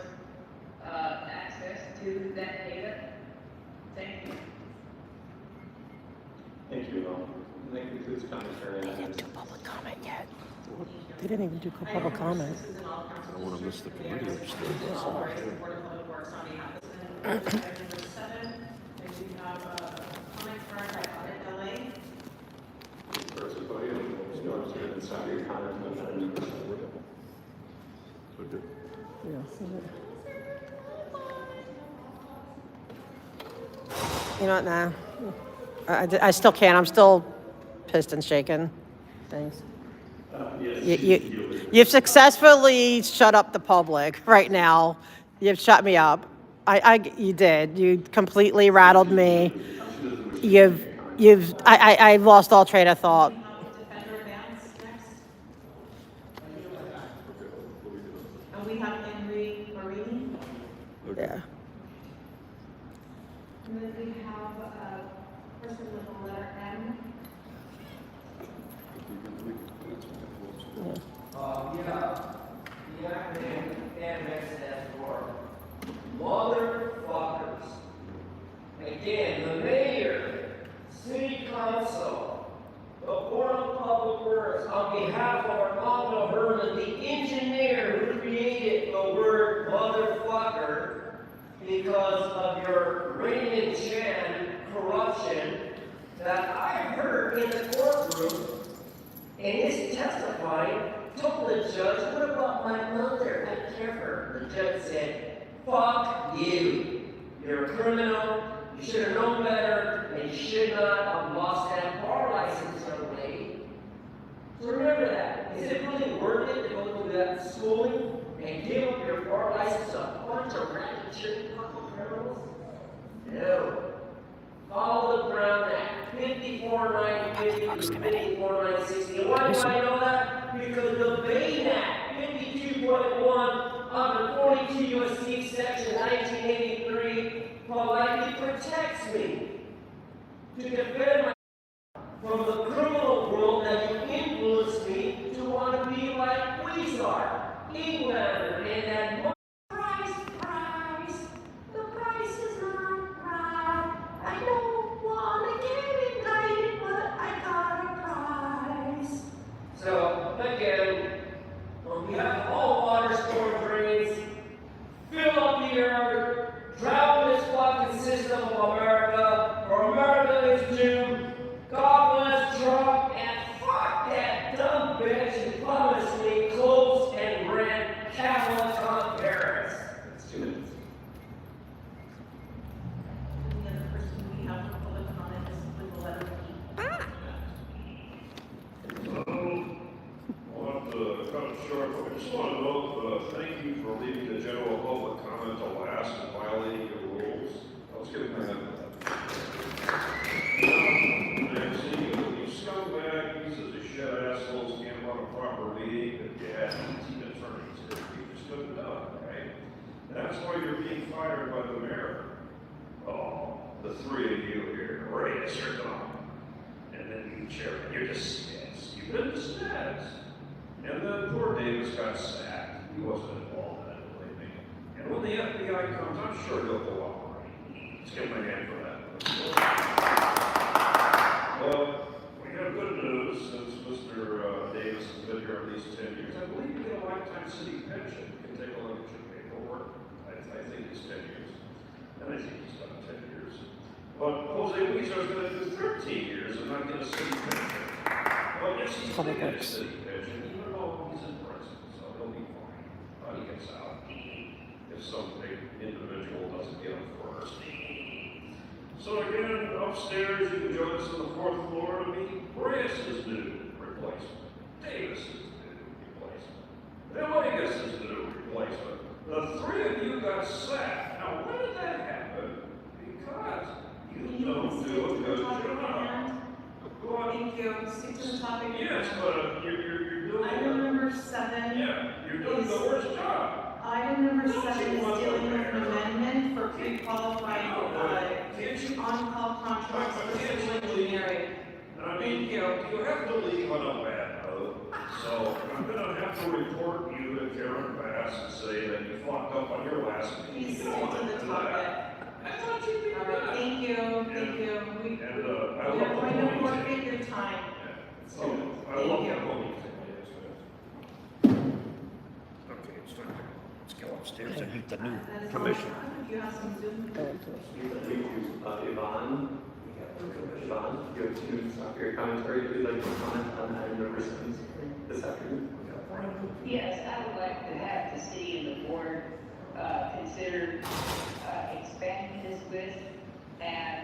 access to that data. Thank you. Thank you, Yvonne. And that concludes commentary. They didn't do public comment yet. They didn't even do public comment. I don't want to miss the committee upstairs. Item number 7, and we have a comment card by Audit LA. First, the podium, starts with and start your comment on item number 7. Okay. You know what, nah. I still can't. I'm still pissed and shaken. Thanks. Yes, You've successfully shut up the public right now. You've shut me up. You did. You completely rattled me. I lost all train of thought. Defender Vance next. And we have Henry Marini. Yeah. And then we have a person with the letter M. The acronym MS stands for motherfuckers. Again, the mayor, city council, the board of public works, on behalf of Armando Herman, the engineer who created the word motherfucker because of your Raymond Chan corruption that I heard in the courtroom, and his testifying told the judge, what about my mother? I care for her. The judge said, fuck you. You're a criminal. You should have known better, and you should not have lost that bar license, young lady. So remember that. Is it really worth it to go through that schooling and give up your bar license to a bunch of random chicken-puckle criminals? No. Follow the Brown Act, 54,950 to 54,960. And why do I know that? Because the Bain Act, 52.1 under 42 U.S.C. Section 1983, politely protects me to defend myself from the criminal world that you influenced me to want to be like Weezer, Englander, and that price. The price is not right. I don't want to get indicted, but I got a prize. So, again, on behalf of all water storm drains, fill up the earth, drown this water. just want to note, thank you for leaving the general public comment to last and violating your rules. Let's get back to that. You scumbag pieces of shit assholes can't run a proper meeting that you had team attorneys. You just couldn't do it, right? That's why you're being fired by the mayor. Oh, the three of you here, Reyes, you're gone. And then you, Chairman, you're dismissed. You've been dismissed. And then poor Davis got sacked. He wasn't involved in it, believe me. And when the FBI comes, I'm sure he'll cooperate. Let's give him a hand for that. Well, we have good news since Mr. Davis has been here at least 10 years. I believe you get a lifetime city pension. You can take a look at your paperwork. I think it's 10 years. And I think he's done 10 years. But Jose Luis is going to do 13 years and not get a city pension. Well, yes, he's going to get a city pension, even though he's in prison, so he'll be fine. He gets out if some big individual doesn't get him first. So again, upstairs, you can join us on the 4th floor to meet Reyes' new replacement, Davis' new replacement, Villegas' new replacement. The three of you got sacked. Now, when did that happen? Because you don't do a good job. Thank you. Stick to the topic. Yes, but you're doing. Item number 7. Yeah, you're doing the worst job. Item number 7 is dealing with an amendment for pre-qualified, on-call contracts for civil engineering. Thank you. You have to leave on a bad note. So I'm gonna have to report you to Karen Bass and say that you fucked up on your last meeting. Please stick to the topic. I thought you'd be All right, thank you. I We love are the going to ponytail. forfeit your time. I love Thank the you. ponytail. Okay, it's time. Let's go upstairs and meet the new commission. You have some Zoom. Yvonne, you have 2 minutes after your commentary. If you'd like to comment on item number 7 this afternoon. Yes, I would like to have the city and the board consider expanding this list and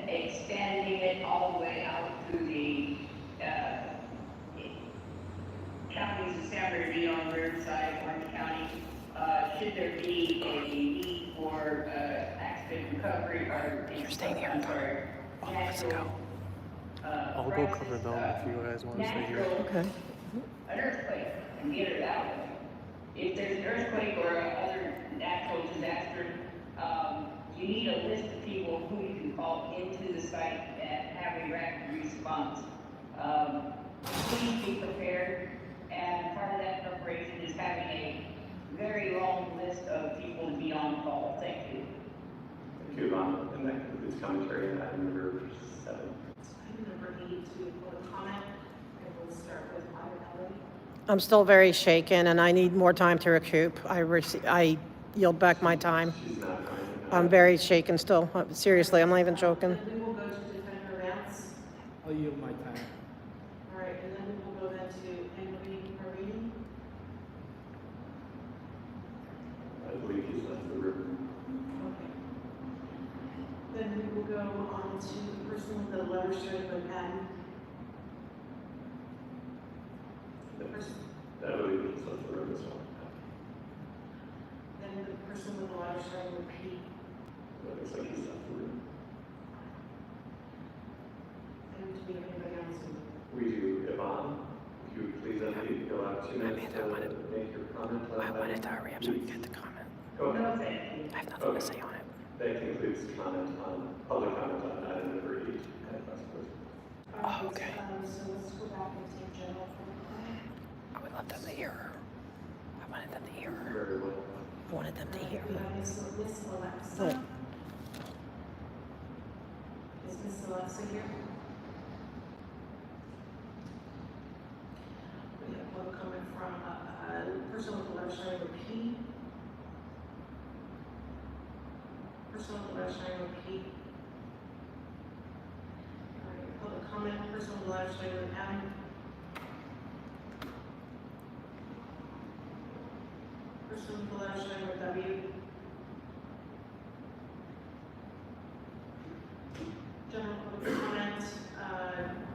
expanding it all the way out to the counties of San Bernardino and Riverside, Orange County. Should there be a need for accident recovery or natural I'll go cover them if you guys want to stay here. Okay. an earthquake and get it out. If there's an earthquake or other natural disaster, you need a list of people who you can call into the site and have a rapid response. Please be prepared, and part of that preparation is having a very long list of people to be on call. Thank you. Thank you, Yvonne. And that concludes commentary on item number 7. Item number 8 to public comment. I will start with Ellie. I'm still very shaken, and I need more time to recoup. I yield back my time. She's not coming. I'm very shaken still. Seriously, I'm not even joking. Then we will go to Defender Vance. I'll yield my time. All right, and then we will go then to Henry Marini. I believe he's left the room. Okay. Then we will go on to the person with the letter starting with M. The person, I believe he's left the room as well. then the person with the letter starting with P. It looks like he's left the room. And do we have anybody else? We do. Yvonne, if you would please unmute, you'll have 2 minutes to make your comment. I wanted to hurry up so we could get the comment. Go ahead. No, thank you. I have nothing to say on it. That concludes public comment on item number 8. Oh, okay. So let's go back and take general public comment. I would love them to hear her. I wanted them to hear her. Very well. I wanted them to hear We her. have Miss Alexa. But Is Miss Alexa here? We have public comment from a person with the letter starting with P. Person with the letter starting with P. All right, public comment, person with the letter starting with M. Person with the letter starting with W. General public comment,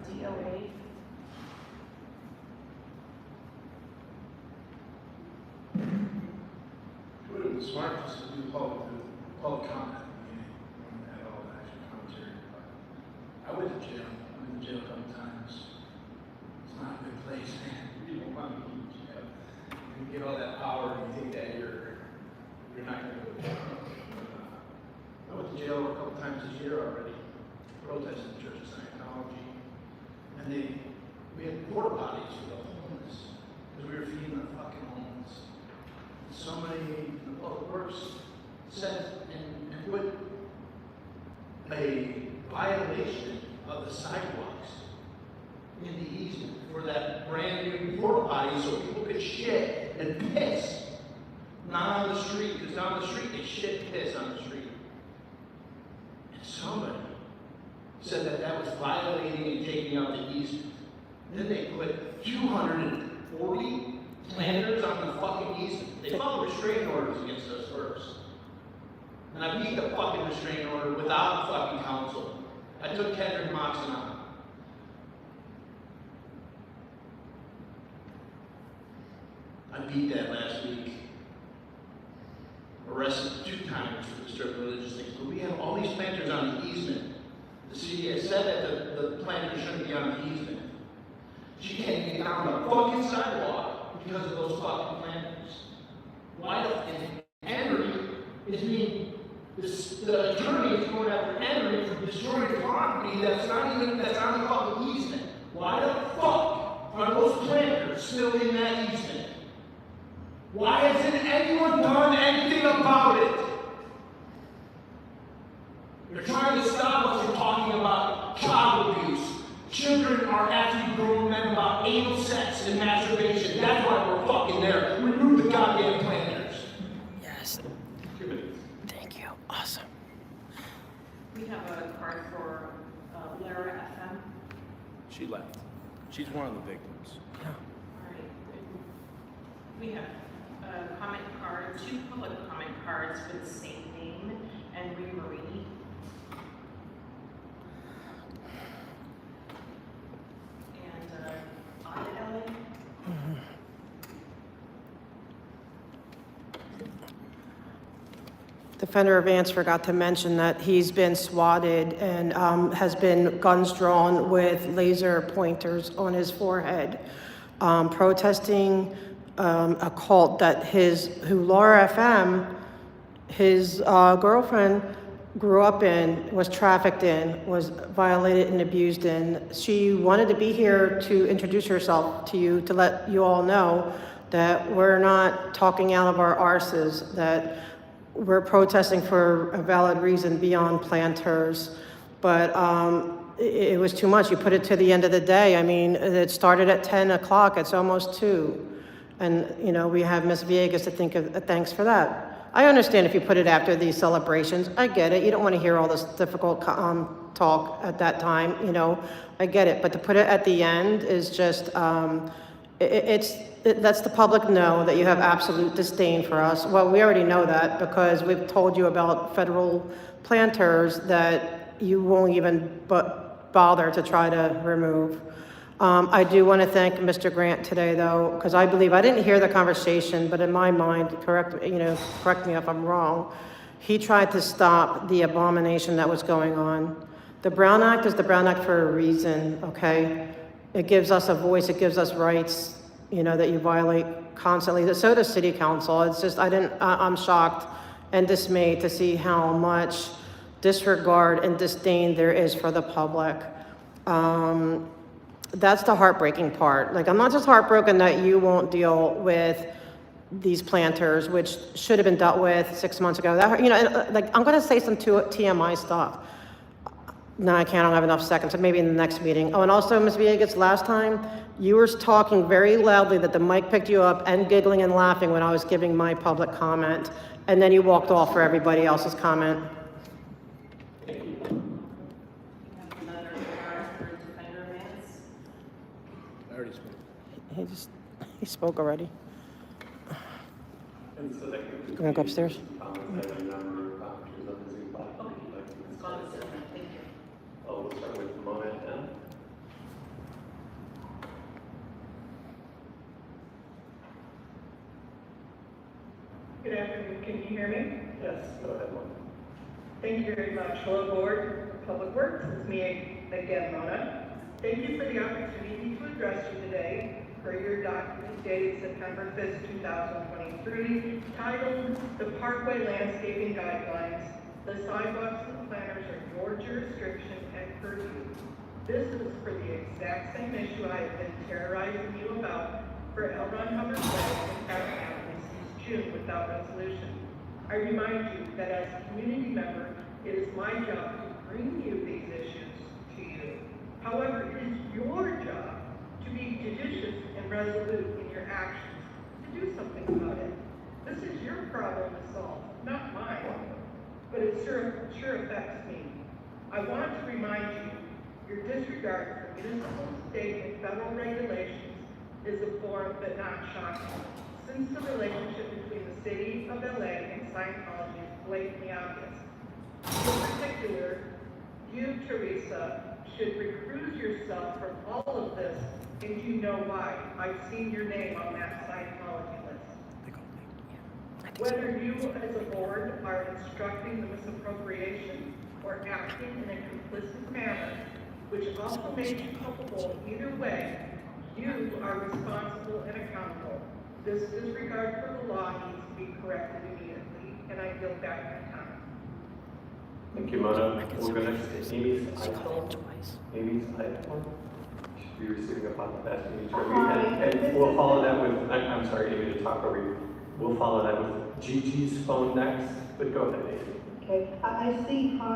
DOA. us to do public comment at the beginning, when we had all the actual commentary. But I went to jail. I went to jail a couple times. It's not a good place, man. You don't want to be in jail. You get all that power and you think that you're not going to go to jail. I went to jail a couple times this year already, protesting the Church of Scientology. And we had porta potties for the homeless, because we were feeding the fucking homeless. Somebody in the public works said and put a violation of the sidewalks in the easement for that brand new porta potty so people could shit and piss. Not on the street, because down the street they shit and piss on the street. And somebody said that was violating and taking out the easement. Then they put 240 planters on the fucking easement. They filed restraining orders against us first. And I beat the fucking restraining order without fucking counsel. I took Kendrick Moxon on. I beat that last week. Arrested 2 times for disturbing religious things. But we have all these planters on the easement. The city has said that the planters shouldn't be on the easement. She can't get down the fucking sidewalk because of those fucking planters. Why the Henry is being, the attorney is going after Henry for destroying property that's on the fucking easement. Why the fuck are those planters still in that easement? Why hasn't anyone done anything about it? They're trying to stop us from talking about child abuse. Children are asking grown men about anal sex and masturbation. That's why we're fucking there. Remove the goddamn planters. Yes. Thank you. Awesome. We have a card for Lara FM. She left. She's one of the victims. Yeah. All right. We have a comment card, 2 public comment cards for the same name, and Marie. Defender Vance forgot to mention that he's been swatted and has been guns drawn with laser pointers on his forehead, protesting a cult that who Laura FM, his girlfriend, grew up in, was trafficked in, was violated and abused in. She wanted to be here to introduce herself to you, to let you all know that we're not talking out of our arses, that we're protesting for a valid reason beyond planters. But it was too much. You put it to the end of the day. I mean, it started at 10 o'clock, it's almost 2. And, you know, we have Miss Villegas to think of, thanks for that. I understand if you put it after these celebrations. I get it. You don't want to hear all this difficult talk at that time, you know. I get it. But to put it at the end is just, it lets the public know that you have absolute disdain for us. Well, we already know that because we've told you about federal planters that you won't even bother to try to remove. I do want to thank Mr. Grant today, though, because I believe, I didn't hear the conversation, but in my mind, correct me if I'm wrong, he tried to stop the abomination that was going on. The Brown Act is the Brown Act for a reason, okay? It gives us a voice, it gives us rights, you know, that you violate constantly. So does City Council. It's just, I'm shocked and dismayed to see how much disregard and disdain there is for the public. That's the heartbreaking part. Like, I'm not just heartbroken that you won't deal with these planters, which should have been dealt with 6 months ago. That, you know, like, I'm gonna say some TMI stuff. No, I can't, I don't have enough seconds, so maybe in the next meeting. Oh, and also, Ms. Villegas, last time, you were talking very loudly that the mic picked you up and giggling and laughing when I was giving my public comment, and then you walked off for everybody else's comment. I already spoke. He spoke already. And so that You wanna go upstairs? Oh, we'll start with Mona M. Good afternoon, Can you hear me? Yes, go ahead, Mona. Thank you very much. Hello, Board of Public Works. It's me again, Mona. Thank you for the opportunity to address you today for your document dated September 5th, 2023, titled The Parkway Landscaping Guidelines. The sidewalks and planters are your jurisdiction and purview. This is for the exact same issue I have been terrorizing you about for L. Ron Hubbard Way and Carroll County since June without resolution. I remind you that as a community member, it is my job to bring you these issues to you. However, it is your job to be judicious and resolute in your actions, to do something about it. This is your problem to solve, not mine, but it sure affects me. I want to remind you, your disregard for municipal, state, and federal regulations is abhorrent but not shocking, since the relationship between the city of LA and Scientology is blatantly obvious. In particular, you, Teresa, should recuse yourself from all of this, and you know why. I've seen your name on that Scientology list. Whether you as a board are instructing the misappropriation or acting in a complicit manner, which also makes you culpable either way, you are responsible and accountable. This disregard for the law needs to be corrected immediately, and I yield back my time. Thank you, Mona. We'll go next to Amy's iPhone. Amy's iPhone. Should be receiving a podcast in each and we'll follow that with, I'm sorry, Amy, to talk over you. We'll follow that with Gigi's phone next, but go ahead, Amy. Okay, I see how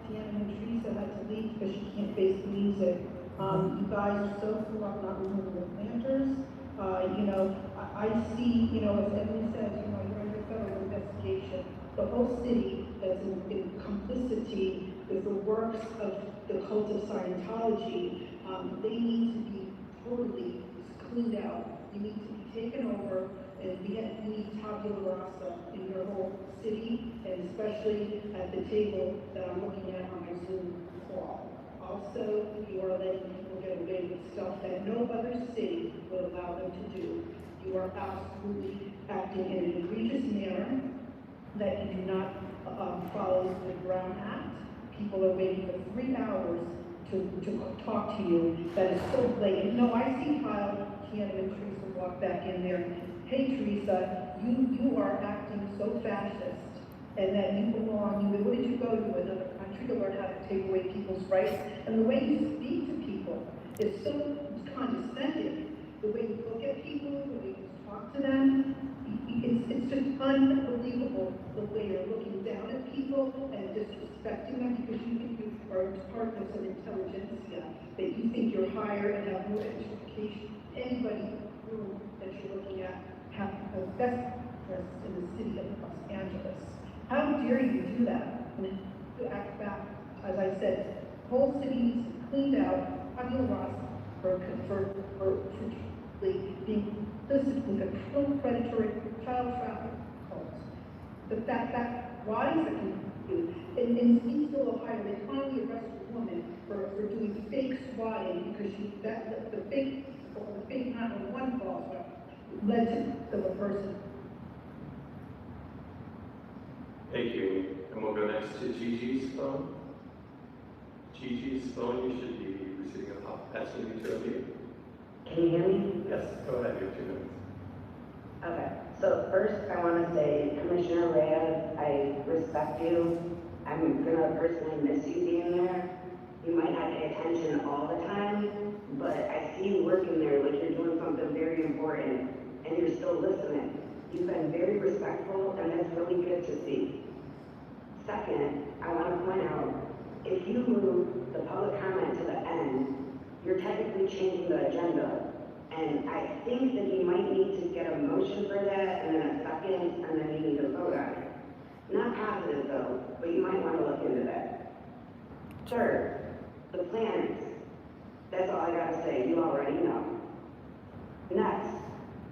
Deanna and Teresa had to leave because she can't face the music. You guys are so full up not removing the planters. I see, as Evan says, you're under federal investigation. The whole city that's in complicity with the works of the cult of Scientology. They need to be totally cleaned out. You need to be taken over, and we need tabula rasa in your whole city, and especially at the table that I'm looking at on my Zoom call. Also, you are letting people get away with stuff that no other city would allow them to do. You are absolutely acting in an egregious manner that you do not follow the Brown Act. People are waiting for 3 hours to talk to you. That is so blatant. No, I see Kyle, Keanu, and Teresa walk back in there. Hey, Teresa, you are acting so fascist, and that you belong. Where did you go to another country to learn how to take away people's rights? And the way you speak to people is so condescending. The way you look at people, the way you talk to them, it's just unbelievable the way you're looking down at people and disrespecting them because you think you are part of some intelligentsia, that you think you're higher and have more education. Anybody that you're looking at have the best interest in the city of Los Angeles. How dare you do that? And to act back, as I said, the whole city needs to be cleaned out. Tabula rasa for being physically controlled, predatory, child trafficking cults. That why is it in Eastville, Ohio, they finally arrested a woman for doing fake swatting because the fake 911 calls led to the person. Thank you. And we'll go next to Gigi's phone. Gigi's phone, you should be receiving a pop passing you to a meeting. Can you hear me? Yes, go ahead, you have 2 minutes. Okay, so first I want to say, Commissioner Reyes, I respect you. I'm going to personally miss you being there. You might not pay attention all the time, but I see you working there like you're doing something very important, and you're still listening. You've been very respectful, and that's really good to see. Second, I want to point out, if you move the public comment to the end, you're technically changing the agenda. And I think that you might need to get a motion for that, and then a second, and then you need to vote on it. Not positive though, but you might want to look into that. Third, the planners. That's all I gotta say, you already know. Next,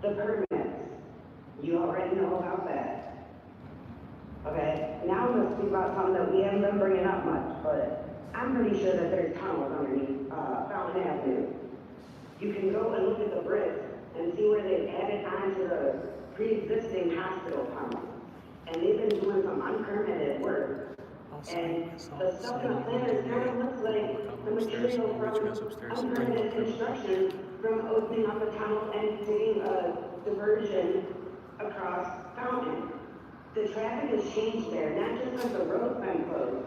the permits. You already know about that. Okay, now let's speak about something that we haven't been bringing up much, but I'm pretty sure that there's tunnels underneath Fountain Avenue. You can go and look at the bricks and see where they've added on to the pre-existing hospital tunnel. and they've been doing some unpermitted work. And the stuff in the planners kind of looks like the material from unpermitted construction from opening up a tunnel and digging a diversion across Fountain. The traffic has changed there, not just because the road's been closed,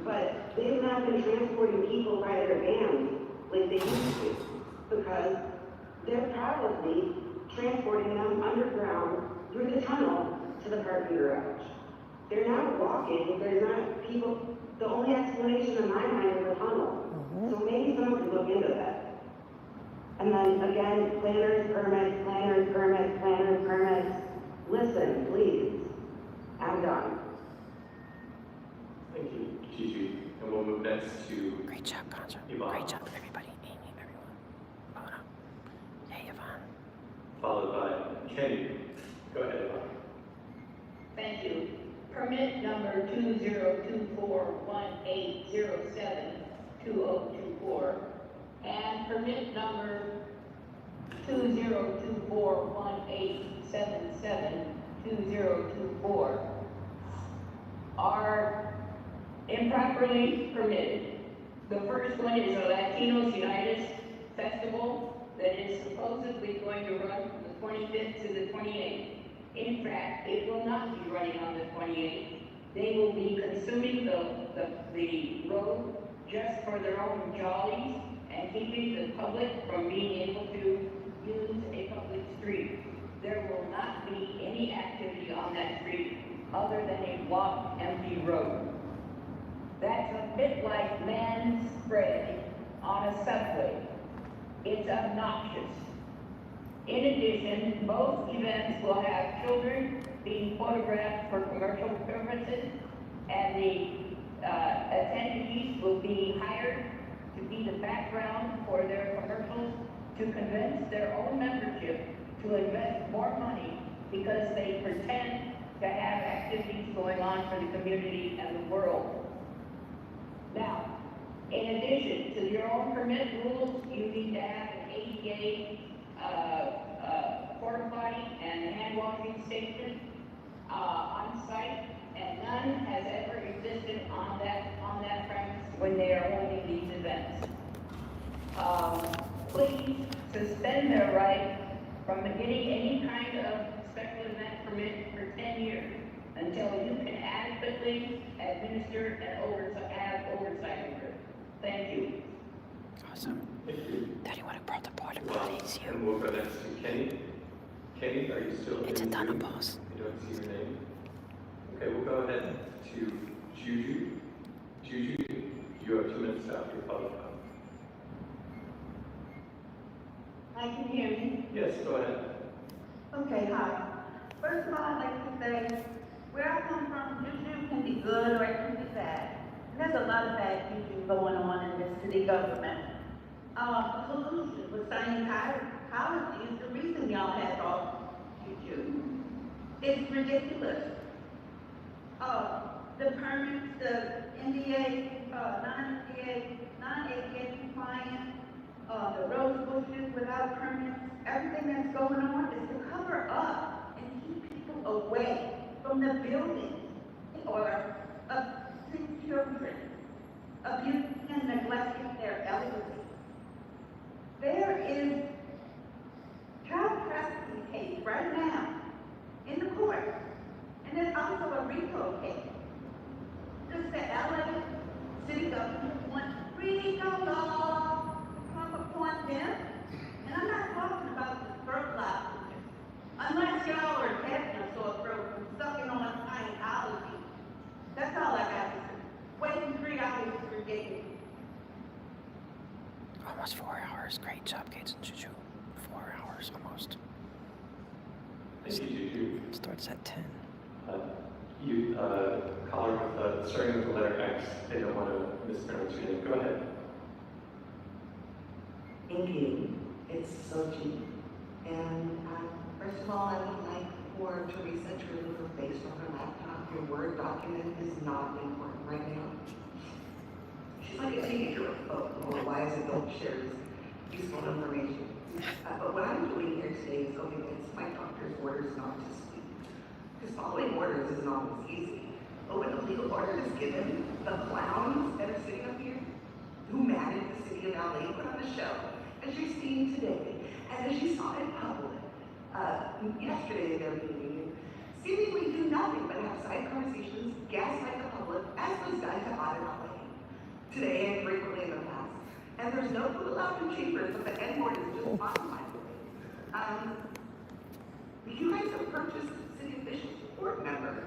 but they've not been transporting people by their vans like they used to, because they're probably transporting them underground through the tunnel to the parking garage. They're not walking, they're not people, the only explanation in my mind is the tunnel. So maybe someone could look into that. And then again, planners, permits, planners, permits, planners, permits. Listen, please. I'm done. Thank you, Gigi. And we'll move next to Great job, Concha. Yvonne. Great job, everybody. Amy, everyone. Mona. Hey, Yvonne. Followed by Kenny. Go ahead, Yvonne. Thank you. Permit number 202418072024 and permit number 202418772024 are improperly permitted. The first one is a Latinos United Festival that is supposedly going to run from the 25th to the 28th. In fact, it will not be running on the 28th. They will be consuming the road just for their own jollies and keeping the public from being able to use a public street. There will not be any activity on that street other than a blocked, empty road. That's a bit like man spray on a subway. It's obnoxious. In addition, most events will have children being photographed for commercial purposes, and the attendees will be hired to be the background for their commercials to convince their own membership to invest more money because they pretend to have activities going on for the community and the world. Now, in addition to your own permit rules, you need to have an ADA porta potty and hand washing station on site, and none has ever existed on that premise when they are holding these events. Please suspend their right from getting any kind of special event permit for 10 years until you can adequately administer and have oversight over it. Thank you. Awesome. Thank you. Daddy would have brought the porta potties. And we'll go next to Kenny. Kenny, are you still It's a in ton the of queue? balls. I don't see your name. Okay, we'll go ahead to Juju. Juju, you have 2 minutes after your public comment. Hi, can you hear me? Yes, go ahead. Okay, hi. First of all, I'd like to say, where I come from, juju can be good or it can be bad. And there's a lot of bad juju going on in this city government. Collusion with Scientology is the reason y'all had all juju. It's ridiculous. The permits, the NDA, non-ADA compliant, the rose bushes without permits, everything that's going on is to cover up and keep people away from the buildings or abusing children, abusing and neglecting their elderly. There is child trafficking case right now in the court, and there's also a RICO case. Just the LA city government wants RICO law to come upon them, and I'm not talking about the throat lozenges. Unless y'all are deaf and sore throat from sucking on Scientology. That's all I got to say. Waiting 3 hours for getting. Almost 4 hours. Great job, Gates and Juju. 4 hours almost. Thank you, Juju. Starts at 10. Caller with starting with the letter X. They don't want to mispronounce your name. Go ahead. Thank you. It's so cheap. And first of all, I would like for Teresa to remove her face from her laptop. Your Word document is not important right now. She's like a teenager with a phone. Well, why is it don't share useful information? But what I'm doing here today is going against my doctor's orders not to speak. Because following orders isn't always easy. But when the legal order is given, the clowns that are sitting up here, who manage the city of LA, put on a show, as you're seeing today, and as you saw in public, yesterday in their meeting, seemingly do nothing but have side conversations, gaslight the public, as was done to audit LA, today and frequently in the past. And there's no food allowed in chambers, but the N-word is just fine, by the way. You guys have purchased city officials, board members,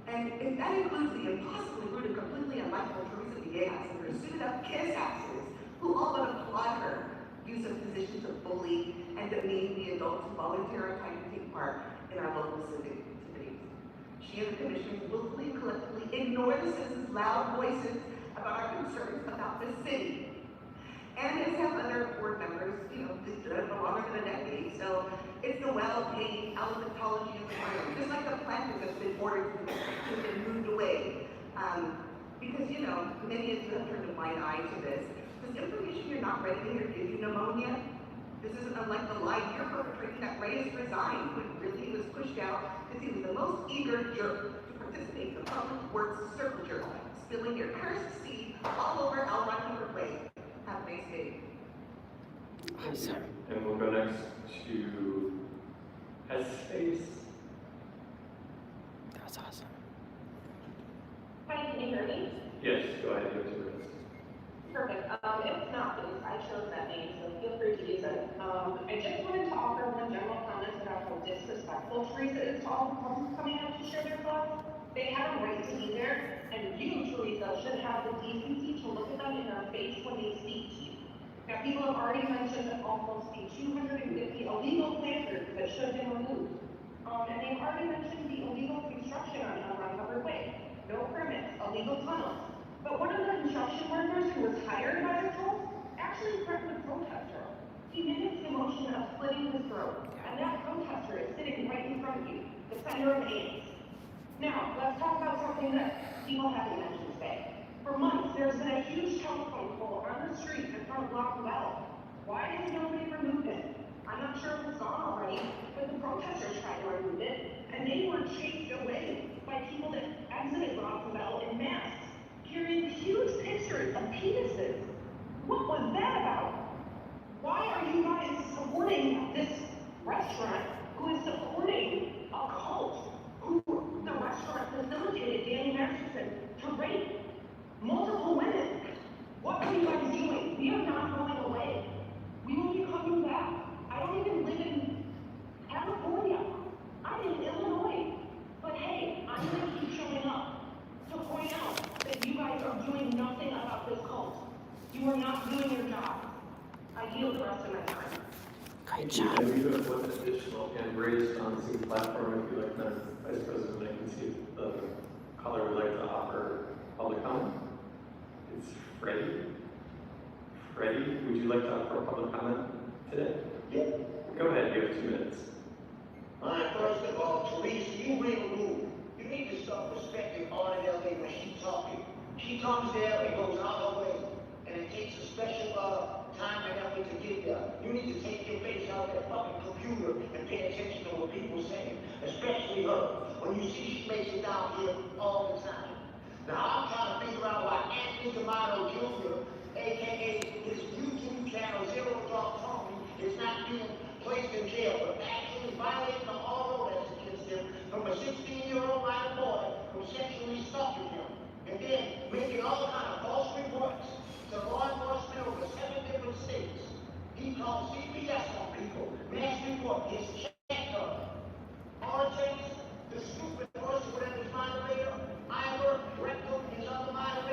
and if that includes the impossibly rude and completely unlikable Teresa Villegas and her suited-up kiss asses, who all but applaud her use of positions to bully and demean the adults who volunteer or try to take part in our local civic activities. She and the commissioners willfully and collectively ignore the citizens' loud voices about our concerns about the city. And as have other board members, they've done it for longer than a decade, so it's the well-paid elephantology of the room, just like the planters that's been ordered to be moved away. Because, many of you have turned a blind eye to this. Does information you're not ready to hear give you pneumonia? This isn't unlike the lie you're perpetrating that Reyes resigned when really he was pushed out because he was the most eager jerk to participate in the public works circle jerk, spilling your cursed seed all over L. Rockefeller Way. Have a nice day. Awesome. And we'll go next to Headspace. That's awesome. Hi, can you hear me? Yes, go ahead, you have 2 minutes. Perfect. It's not because I chose that name, so feel free to use it. I just wanted to offer one general comment about how disrespectful Teresa is to all the public coming out to share their thoughts. They have a right to be there, and you, Teresa, should have the decency to look at them in their face when they speak to you. Now, people have already mentioned almost the 250 illegal planters that should have been removed. And they've already mentioned the illegal construction on uncovered way. No permits, illegal tunnels. But one of the construction workers who was hired by the cult actually threatened a protester. He mimics the motion of slitting his throat, and that protester is sitting right in front of you, the center of AIDS. Now, let's talk about something that people haven't mentioned today. For months, there's been a huge telephone pole on the street in front of Lock Bell. Why has nobody removed it? I'm not sure if it's gone already, but the protesters tried to remove it, and they were chased away by people that exited Lock Bell in masks, carrying huge pictures of penises. What was that about? Why are you guys supporting this restaurant who is supporting a cult who the restaurant facilitated Danny Masterson to rape multiple women? What are you guys doing? We are not going away. We will be coming back. I don't even live in California. I'm in Illinois. But hey, I'm going to keep showing up to point out that you guys are doing nothing about this cult. You are not doing your job. I yield the rest of my time. Good job. And we do have one additional hand raised on the Zoom platform if you'd like to, Vice President, I can see the caller would like to offer public comment. It's Freddie. Freddie, would you like to offer public comment today? Yeah. Go ahead, you have 2 minutes. All right, first of all, Teresa, you read the rule. You need to start respecting Audit LA when she's talking. She comes there and goes out her way, and it takes a special time and effort to get there. You need to take your face out of that fucking computer and pay attention to what people say, especially her. When you see she makes it down here all the time. Now, I'm trying to figure out why Anthony D'Amato Jr., a.k.a. his YouTube channel, Zero Dark Tony, is not being placed in jail for actually violating the order that's against him from a 16-year-old minor boy who sexually stalking him. And then making all kind of false reports to law enforcement over 7 different states. He called CPS on people, mass report, his check up. All it takes, the stupid person, whatever his moderator, Ivor, Recto, his other moderator,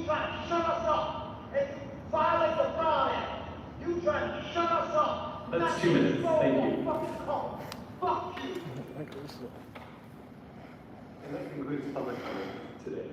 You trying to shut us up and violate the Brown Act. You trying to shut us up. That's 2 minutes. Thank you. Fucking call. Fuck you. And that concludes public comment today.